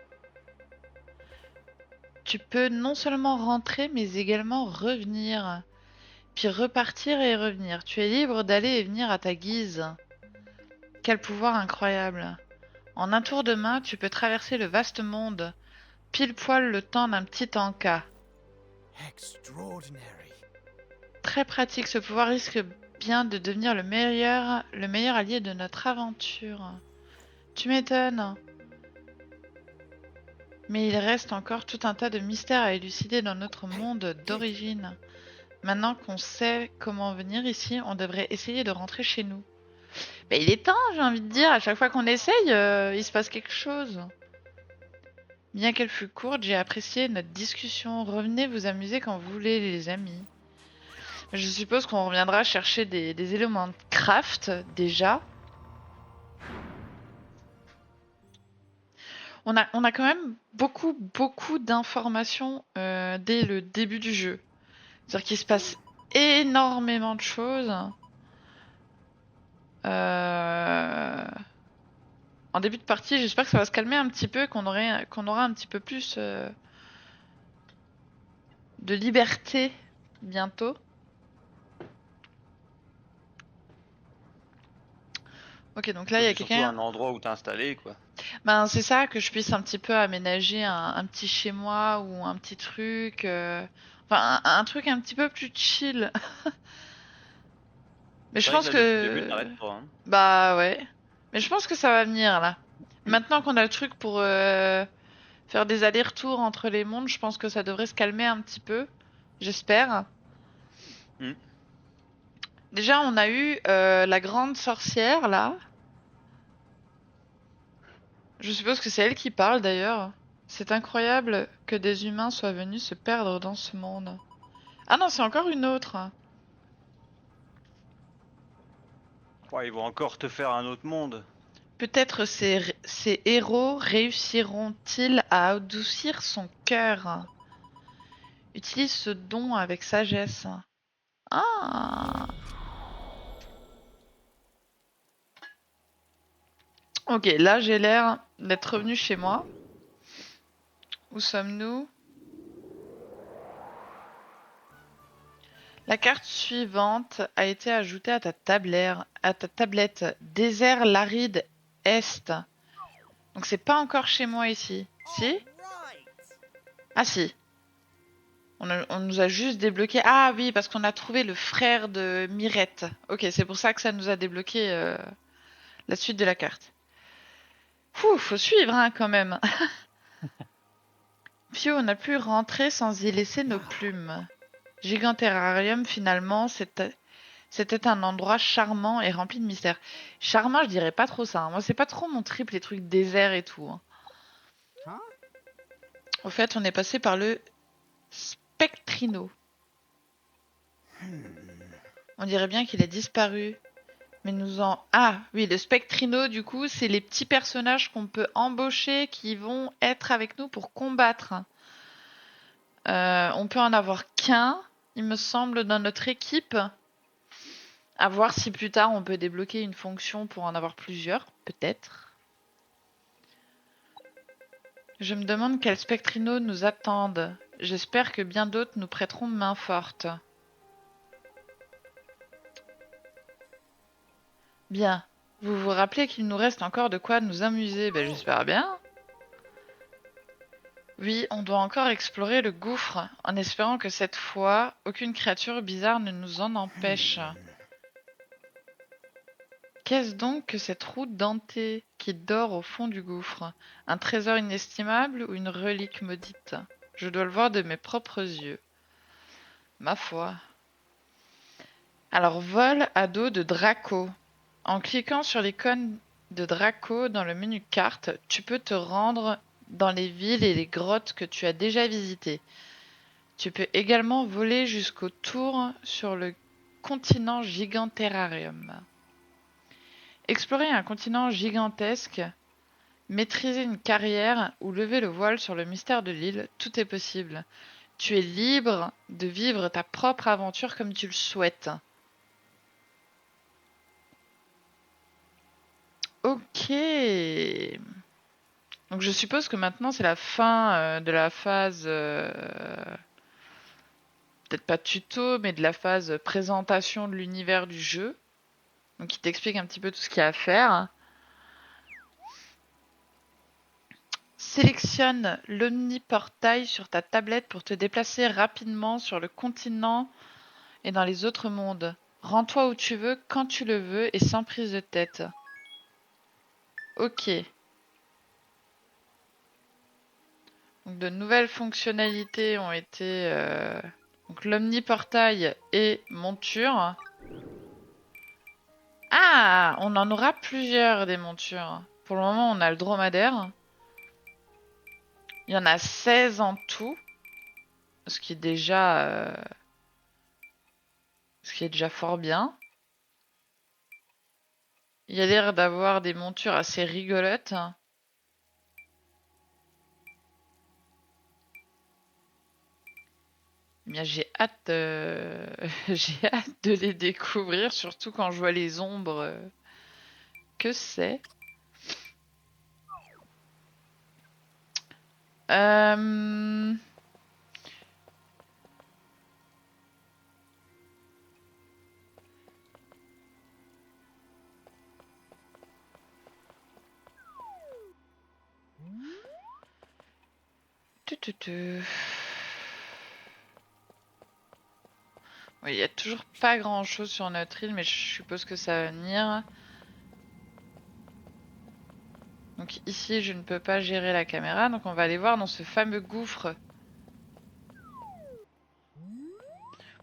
Tu peux non seulement rentrer, mais également revenir. Puis repartir et revenir. Tu es libre d'aller et venir à ta guise. Quel pouvoir incroyable. En un tour de main, tu peux traverser le vaste monde. Pile poil le temps d'un petit encas. Extraordinary. Très pratique, ce pouvoir risque bien de devenir le meilleur allié de notre aventure. Tu m'étonnes. Mais il reste encore tout un tas de mystères à élucider dans notre monde d'origine. Maintenant qu'on sait comment venir ici, on devrait essayer de rentrer chez nous. Mais il est temps, j'ai envie de dire. À chaque fois qu'on essaye, il se passe quelque chose. Bien qu'elle fût courte, j'ai apprécié notre discussion. Revenez vous amuser quand vous voulez, les amis. Je suppose qu'on reviendra chercher des éléments de craft, déjà. On a quand même beaucoup d'informations dès le début du jeu. C'est-à-dire qu'il se passe énormément de choses. En début de partie, j'espère que ça va se calmer un petit peu, qu'on aura un petit peu plus de liberté bientôt. Ok, donc là, il y a Puis surtout quelqu'un. un endroit où t'installer, quoi. Ben, c'est ça, que je puisse un petit peu aménager un petit chez moi ou un petit truc. Enfin, un truc un petit peu plus chill. Mais je C'est vrai que pense là, depuis le début, que. t'arrêtes pas, hein. Bah ouais. Mais je pense que ça va venir là. Maintenant qu'on a le truc pour faire des allers-retours entre les mondes, je pense que ça devrait se calmer un petit peu. J'espère. Hmm. Déjà, on a eu la grande sorcière là. Je suppose que c'est elle qui parle d'ailleurs. C'est incroyable que des humains soient venus se perdre dans ce monde. Ah non, c'est encore une autre. Ouais, ils vont encore te faire un autre monde. Peut-être ces héros réussiront-ils à adoucir son cœur. Utilise ce don avec sagesse. Ah. Ok, là j'ai l'air d'être revenu chez moi. Où sommes-nous? La carte suivante a été ajoutée à ta tablette. Désert l'aride Est. Donc c'est pas encore chez moi ici. Si? Ah si. On nous a juste débloqué. Ah oui, parce qu'on a trouvé le frère de Mirette. Ok, c'est pour ça que ça nous a débloqué la suite de la carte. Faut suivre hein, quand même. Pio n'a pu rentrer sans y laisser nos plumes. Giganterrarium, finalement, c'était un endroit charmant et rempli de mystères. Charmant, je dirais pas trop ça. Hein. Moi, c'est pas trop mon trip, les trucs déserts et tout. Hein. Au fait, on est passé par le Spectrino. On dirait bien qu'il a disparu. Mais nous en... Ah, oui, le Spectrino, du coup, c'est les petits personnages qu'on peut embaucher qui vont être avec nous pour combattre. On peut en avoir qu'un, il me semble, dans notre équipe. À voir si plus tard on peut débloquer une fonction pour en avoir plusieurs, peut-être. Je me demande quels spectrinos nous attendent. J'espère que bien d'autres nous prêteront main forte. Bien. Vous vous rappelez qu'il nous reste encore de quoi nous amuser? Ben, j'espère bien. Oui, on doit encore explorer le gouffre, en espérant que cette fois, aucune créature bizarre ne nous en empêche. Qu'est-ce donc que cette route dentée qui dort au fond du gouffre? Un trésor inestimable ou une relique maudite? Je dois le voir de mes propres yeux. Ma foi. Alors, vol à dos de Draco. En cliquant sur l'icône de Draco dans le menu carte, tu peux te rendre dans les villes et les grottes que tu as déjà visitées. Tu peux également voler jusqu'au tour sur le continent Giganterrarium. Explorer un continent gigantesque, maîtriser une carrière ou lever le voile sur le mystère de l'île, tout est possible. Tu es libre de vivre ta propre aventure comme tu le souhaites. Ok. Donc je suppose que maintenant c'est la fin de la phase, peut-être pas tuto, mais de la phase présentation de l'univers du jeu. Donc il t'explique un petit peu tout ce qu'il y a à faire. Sélectionne l'omniportail sur ta tablette pour te déplacer rapidement sur le continent et dans les autres mondes. Rends-toi où tu veux, quand tu le veux et sans prise de tête. Ok. Donc de nouvelles fonctionnalités ont été... Donc l'omniportail et monture. Ah, on en aura plusieurs des montures. Pour le moment, on a le dromadaire. Il y en a 16 en tout. Ce qui est déjà fort bien. Il y a l'air d'avoir des montures assez rigolotes. bien, j'ai hâte, j'ai hâte de les découvrir, surtout quand je vois les ombres que c'est. Euh... tu, tu, tu. Oui, il y a toujours pas grand chose sur notre île, mais je suppose que ça va venir. Donc ici, je ne peux pas gérer la caméra, donc on va aller voir dans ce fameux gouffre.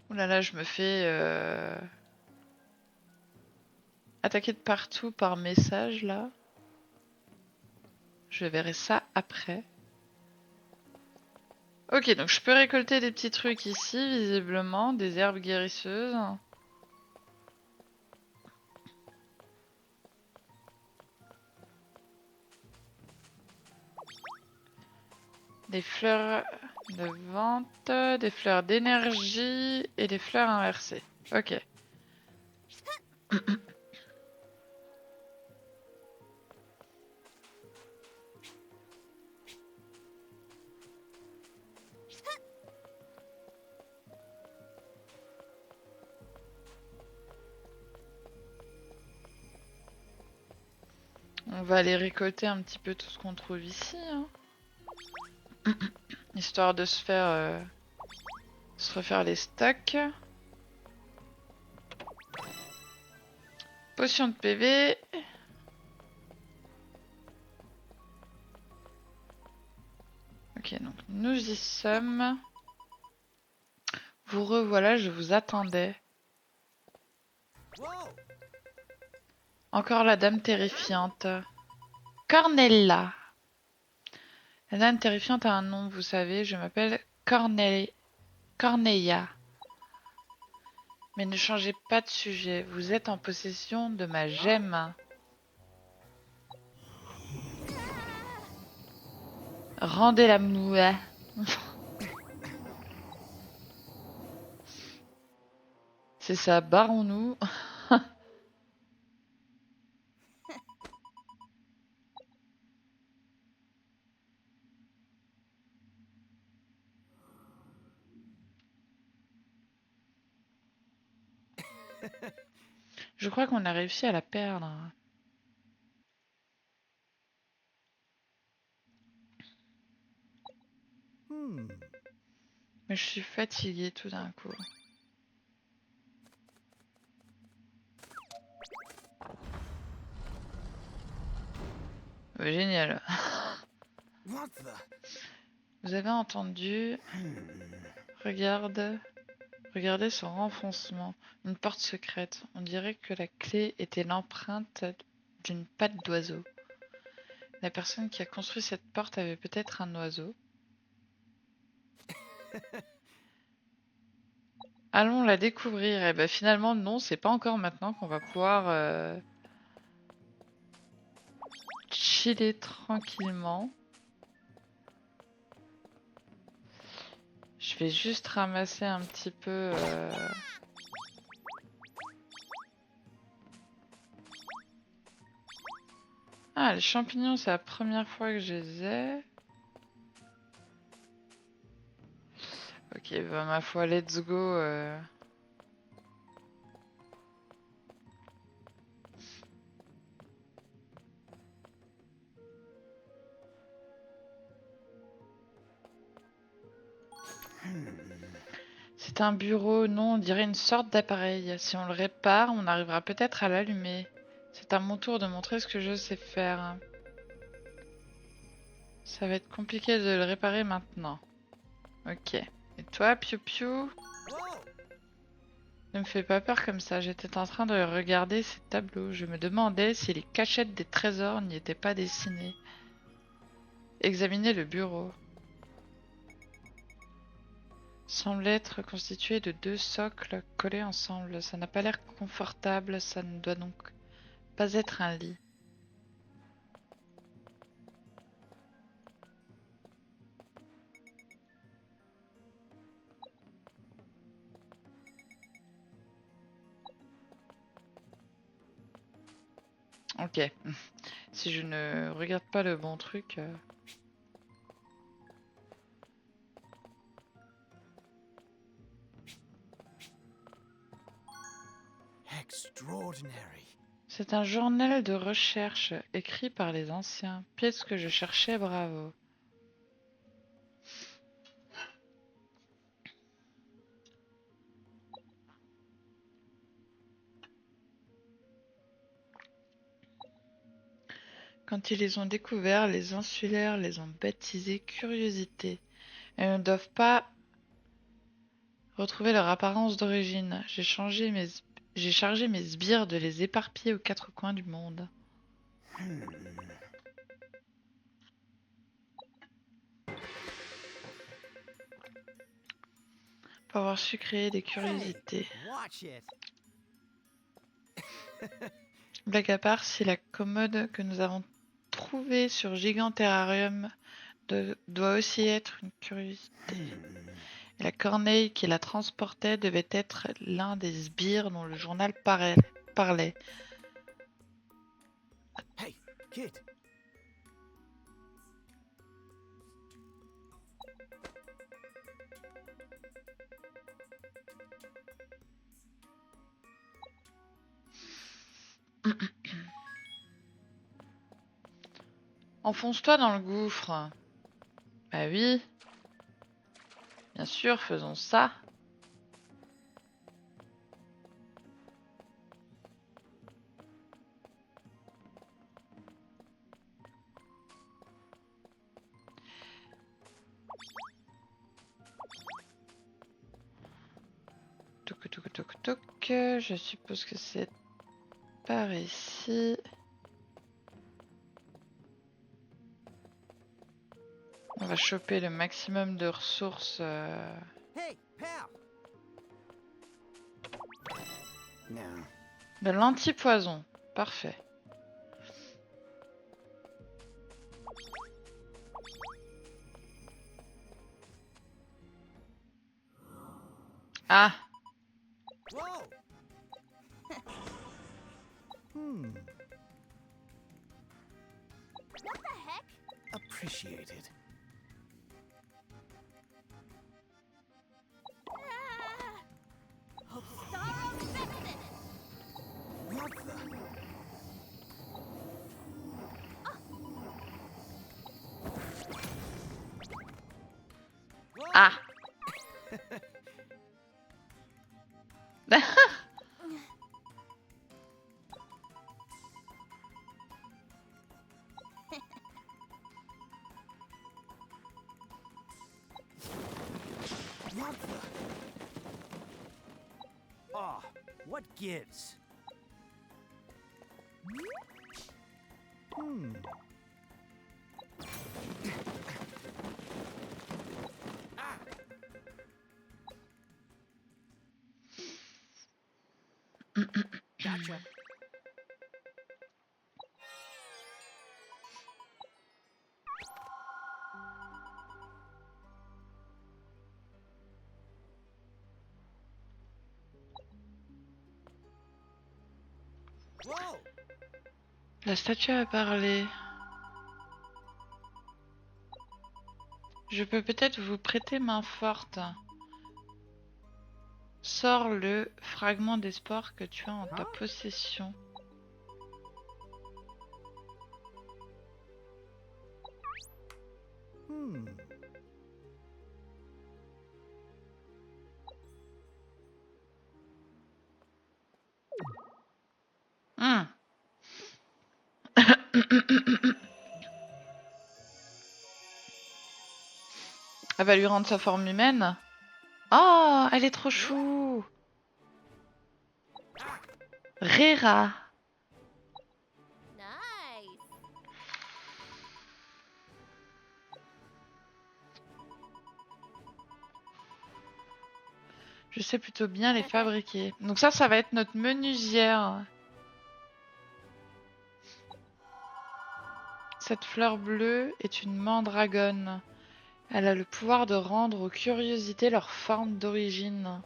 Ouh là là, je me fais attaquer de partout par message là. Je verrai ça après. Ok, donc je peux récolter des petits trucs ici, visiblement, des herbes guérisseuses. Des fleurs de vente, des fleurs d'énergie et des fleurs inversées. Ok. On va aller récolter un petit peu tout ce qu'on trouve ici, hein. Histoire de se refaire les stocks. Potion de PV. Ok, donc nous y sommes. Vous revoilà, je vous attendais. Encore la dame terrifiante. Cornella. La dame terrifiante a un nom, vous savez, je m'appelle Corneilla. Mais ne changez pas de sujet, vous êtes en possession de ma gemme. Rendez la moue. C'est ça, barrons-nous. Je crois qu'on a réussi à la perdre. Mais je suis fatiguée tout d'un coup. Génial. What the? Vous avez entendu? Regardez son renfoncement. Une porte secrète. On dirait que la clé était l'empreinte d'une patte d'oiseau. La personne qui a construit cette porte avait peut-être un oiseau. Allons la découvrir. Et ben finalement non, c'est pas encore maintenant qu'on va pouvoir chiller tranquillement. Je vais juste ramasser un petit peu. Ah, les champignons, c'est la première fois que je les ai. Ok, bah ma foi, let's go. C'est un bureau, non, on dirait une sorte d'appareil. Si on le répare, on arrivera peut-être à l'allumer. C'est à mon tour de montrer ce que je sais faire. Ça va être compliqué de le réparer maintenant. Ok. Et toi, Piu Piu? Ne me fais pas peur comme ça, j'étais en train de regarder ces tableaux. Je me demandais si les cachettes des trésors n'y étaient pas dessinées. Examinez le bureau. Semble être constitué de deux socles collés ensemble. Ça n'a pas l'air confortable, ça ne doit donc pas être un lit. Ok. Si je ne regarde pas le bon truc... Extraordinary. C'est un journal de recherche écrit par les anciens. Pièce que je cherchais, bravo. Quand ils les ont découverts, les insulaires les ont baptisés Curiosité. Elles ne doivent pas retrouver leur apparence d'origine. J'ai chargé mes sbires de les éparpiller aux quatre coins du monde. Pour avoir su créer des curiosités. Watch it. Blague à part, si la commode que nous avons trouvée sur Gigant Terrarium doit aussi être une curiosité. Et la corneille qui la transportait devait être l'un des sbires dont le journal parlait. Hey, kid. Enfonce-toi dans le gouffre. Bah oui. Bien sûr, faisons ça. Toc toc toc toc. Je suppose que c'est par ici. On va choper le maximum de ressources. Hey, pal. No. De l'antipoison. Parfait. Ah, Whoa. What the heck? Appreciated. Ah! Stop fixing! What the? Whoa. ah. What the? Ah, what gives? Gotcha. Whoa. La statue a parlé. Je peux peut-être vous prêter main forte. Sors le fragment d'espoir que tu as en ta possession. Hmm. Elle va lui rendre sa forme humaine. Oh, elle est trop chou. Rera. Nice! Je sais plutôt bien les fabriquer. Donc ça va être notre menuisière. Cette fleur bleue est une mandragone. Elle a le pouvoir de rendre aux curiosités leur forme d'origine.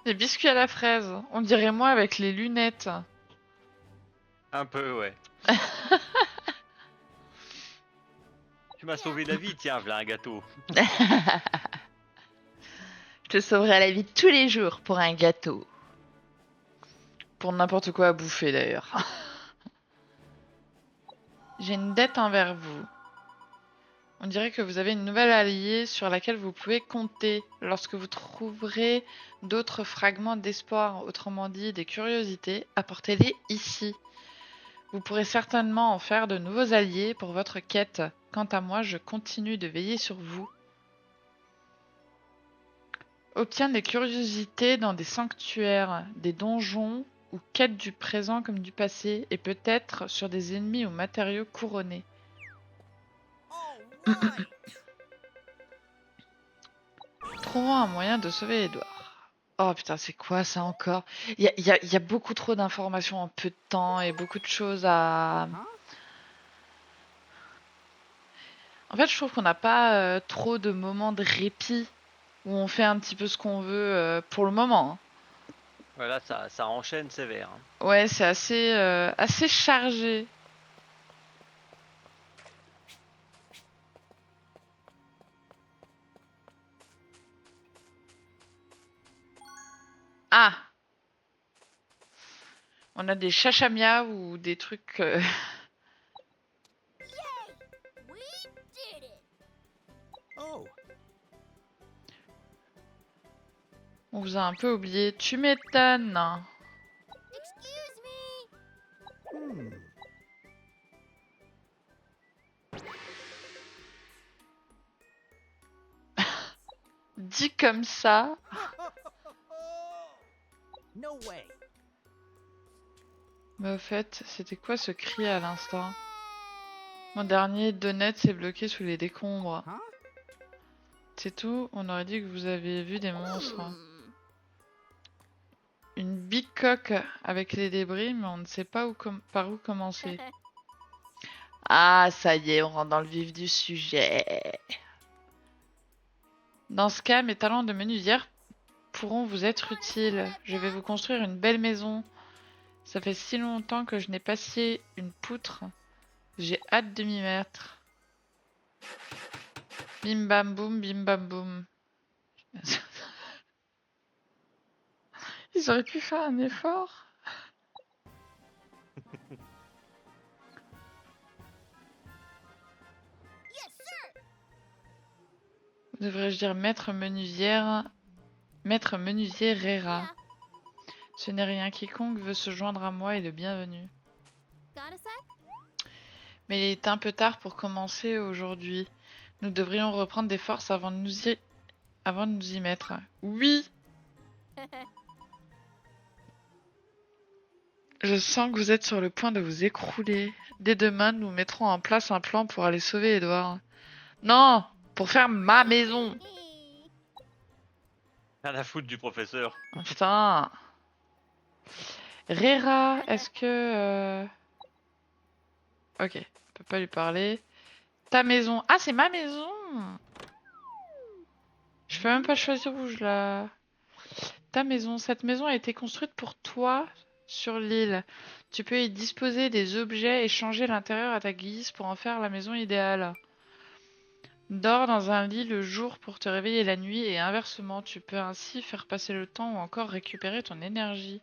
Des biscuits à la fraise. On dirait moi avec les lunettes. Un peu, ouais. Tu m'as sauvé la vie, tiens, voilà un gâteau. Je te sauverai la vie tous les jours pour un gâteau. Pour n'importe quoi à bouffer d'ailleurs. J'ai une dette envers vous. On dirait que vous avez une nouvelle alliée sur laquelle vous pouvez compter. Lorsque vous trouverez d'autres fragments d'espoir, autrement dit des curiosités, apportez-les ici. Vous pourrez certainement en faire de nouveaux alliés pour votre quête. Quant à moi, je continue de veiller sur vous. Obtiens des curiosités dans des sanctuaires, des donjons ou quêtes du présent comme du passé, et peut-être sur des ennemis ou matériaux couronnés. All right. Trouvons un moyen de sauver Edouard. Oh putain, c'est quoi ça encore? Il y a beaucoup trop d'informations en peu de temps et beaucoup de choses à... Huh? En fait, je trouve qu'on n'a pas trop de moments de répit où on fait un petit peu ce qu'on veut pour le moment, hein. Voilà, ça enchaîne sévère, hein. Ouais, c'est assez chargé. Ah! On a des chachamia ou des trucs... We did it. Oh, On vous a un peu oublié. Tu m'étonnes. Excuse me. hmm. Dit comme ça. No way. Mais au fait, c'était quoi ce cri à l'instant? Mon dernier donut s'est bloqué sous les décombres. Huh? C'est tout? On aurait dit que vous avez vu des monstres. Une bicoque avec les débris, mais on ne sait pas par où commencer. Ah, ça y est, on rentre dans le vif du sujet. Dans ce cas, mes talents de menuisière pourront vous être utiles. Je vais vous construire une belle maison. Ça fait si longtemps que je n'ai pas scié une poutre. J'ai hâte de m'y mettre. Bim bam boum, bim bam boum. Ils auraient pu faire un effort. Yes, sir. Devrais-je dire maître menuisière? Maître menuisier Rera. Yeah. Ce n'est rien, quiconque veut se joindre à moi est le bienvenu. Got a sec? Mais il est un peu tard pour commencer aujourd'hui. Nous devrions reprendre des forces avant de nous y mettre. Oui! Je sens que vous êtes sur le point de vous écrouler. Dès demain, nous mettrons en place un plan pour aller sauver Edouard. Non! Pour faire ma maison! Rien à foutre du professeur. Oh, putain! Rera, est-ce que... Ok, on peut pas lui parler. Ta maison. Ah, c'est ma maison! Je peux même pas choisir où je la... Ta maison. Cette maison a été construite pour toi sur l'île. Tu peux y disposer des objets et changer l'intérieur à ta guise pour en faire la maison idéale. Dors dans un lit le jour pour te réveiller la nuit et inversement, tu peux ainsi faire passer le temps ou encore récupérer ton énergie.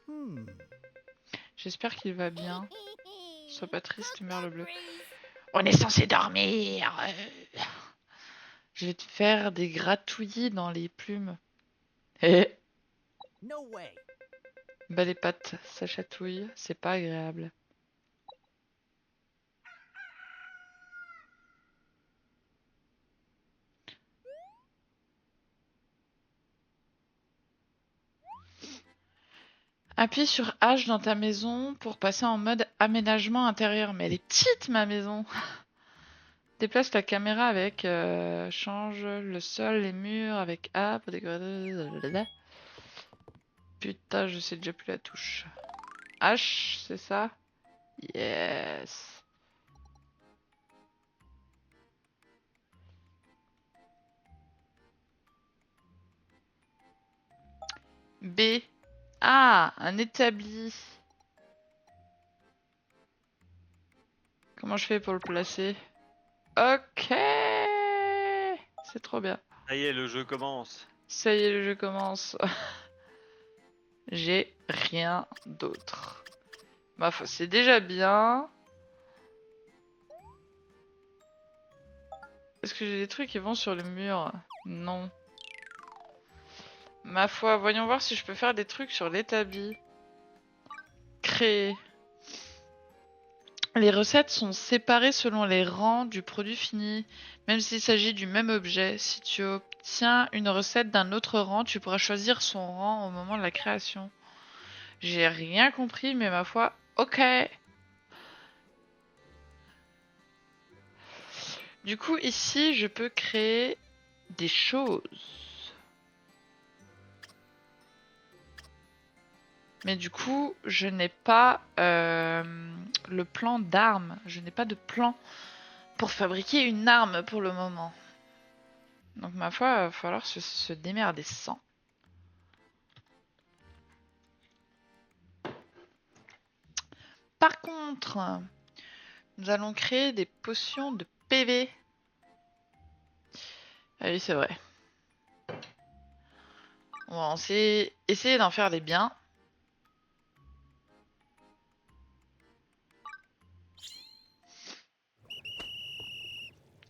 Hmm. J'espère qu'il va bien. Sois pas triste, Merle Bleu. Breeze. On est censé dormir. Je vais te faire des gratouillis dans les plumes. Eh, No way. bah les pattes, ça chatouille, c'est pas agréable. Appuie sur H dans ta maison pour passer en mode aménagement intérieur. Mais elle est petite ma maison. Déplace la caméra avec change le sol, les murs avec A pour décorer. Putain, je sais déjà plus la touche. H, c'est ça? Yes. B. Ah, un établi. Comment je fais pour le placer? Ok. C'est trop bien. Ça y est, le jeu commence. Ça y est, le jeu commence. J'ai rien d'autre. Ma foi, c'est déjà bien. Est-ce que j'ai des trucs qui vont sur le mur? Non. Ma foi, voyons voir si je peux faire des trucs sur l'établi. Créer. Les recettes sont séparées selon les rangs du produit fini, même s'il s'agit du même objet. Si tu obtiens une recette d'un autre rang, tu pourras choisir son rang au moment de la création. J'ai rien compris, mais ma foi, ok. Du coup, ici, je peux créer des choses. Mais du coup, je n'ai pas le plan d'armes. Je n'ai pas de plan pour fabriquer une arme pour le moment. Donc ma foi, il va falloir se démerder sans. Par contre, nous allons créer des potions de PV. Ah oui, c'est vrai. On va essayer d'en faire des biens.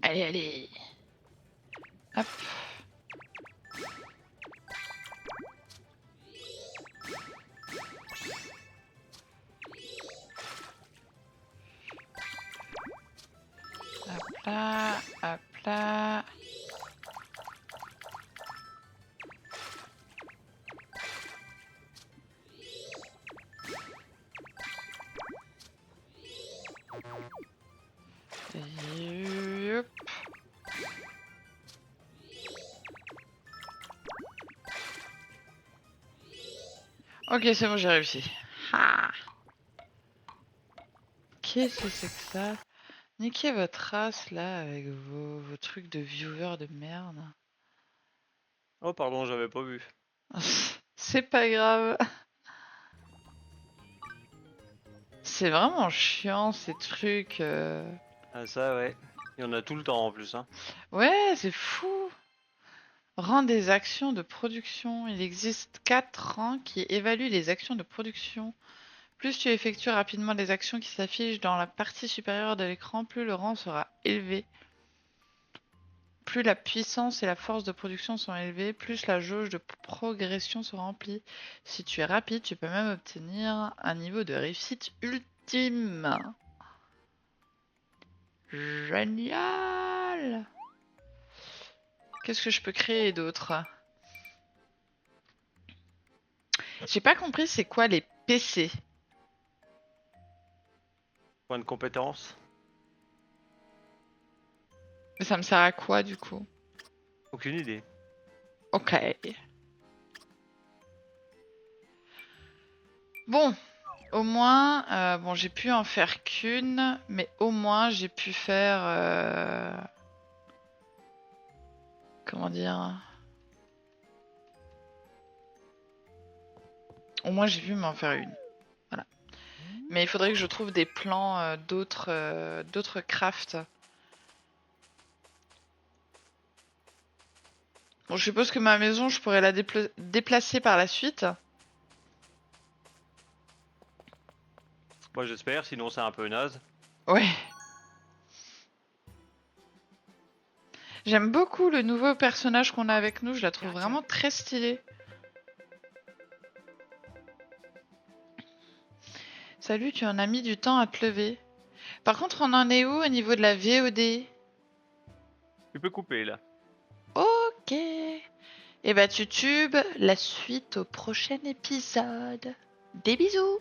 Allez, allez. Hop. Hop là, hop là. Youp. Ok, c'est bon, j'ai réussi. Ha. Qu'est-ce que c'est que ça? Niquez votre race là avec vos trucs de viewers de merde. Oh, pardon, j'avais pas vu. C'est pas grave. C'est vraiment chiant ces trucs. Ah, ça, ouais. Il y en a tout le temps en plus, hein. Ouais, c'est fou. Rang des actions de production. Il existe 4 rangs qui évaluent les actions de production. Plus tu effectues rapidement les actions qui s'affichent dans la partie supérieure de l'écran, plus le rang sera élevé. Plus la puissance et la force de production sont élevées, plus la jauge de progression se remplit. Si tu es rapide, tu peux même obtenir un niveau de réussite ultime. Génial! Qu'est-ce que je peux créer d'autre? J'ai pas compris c'est quoi les PC. Point de compétence. Mais ça me sert à quoi du coup? Aucune idée. Ok. Bon, au moins, bon, j'ai pu en faire qu'une, mais au moins j'ai pu faire. Comment dire? Au moins j'ai pu m'en faire une. Voilà. Mais il faudrait que je trouve des plans d'autres crafts. Bon, je suppose que ma maison, je pourrais la déplacer par la suite. Moi, j'espère, sinon c'est un peu naze. Ouais. J'aime beaucoup le nouveau personnage qu'on a avec nous, je la trouve vraiment très stylée. Salut, tu en as mis du temps à te lever. Par contre, on en est où au niveau de la VOD? Tu peux couper, là. Ok. Et bah, YouTube, la suite au prochain épisode. Des bisous!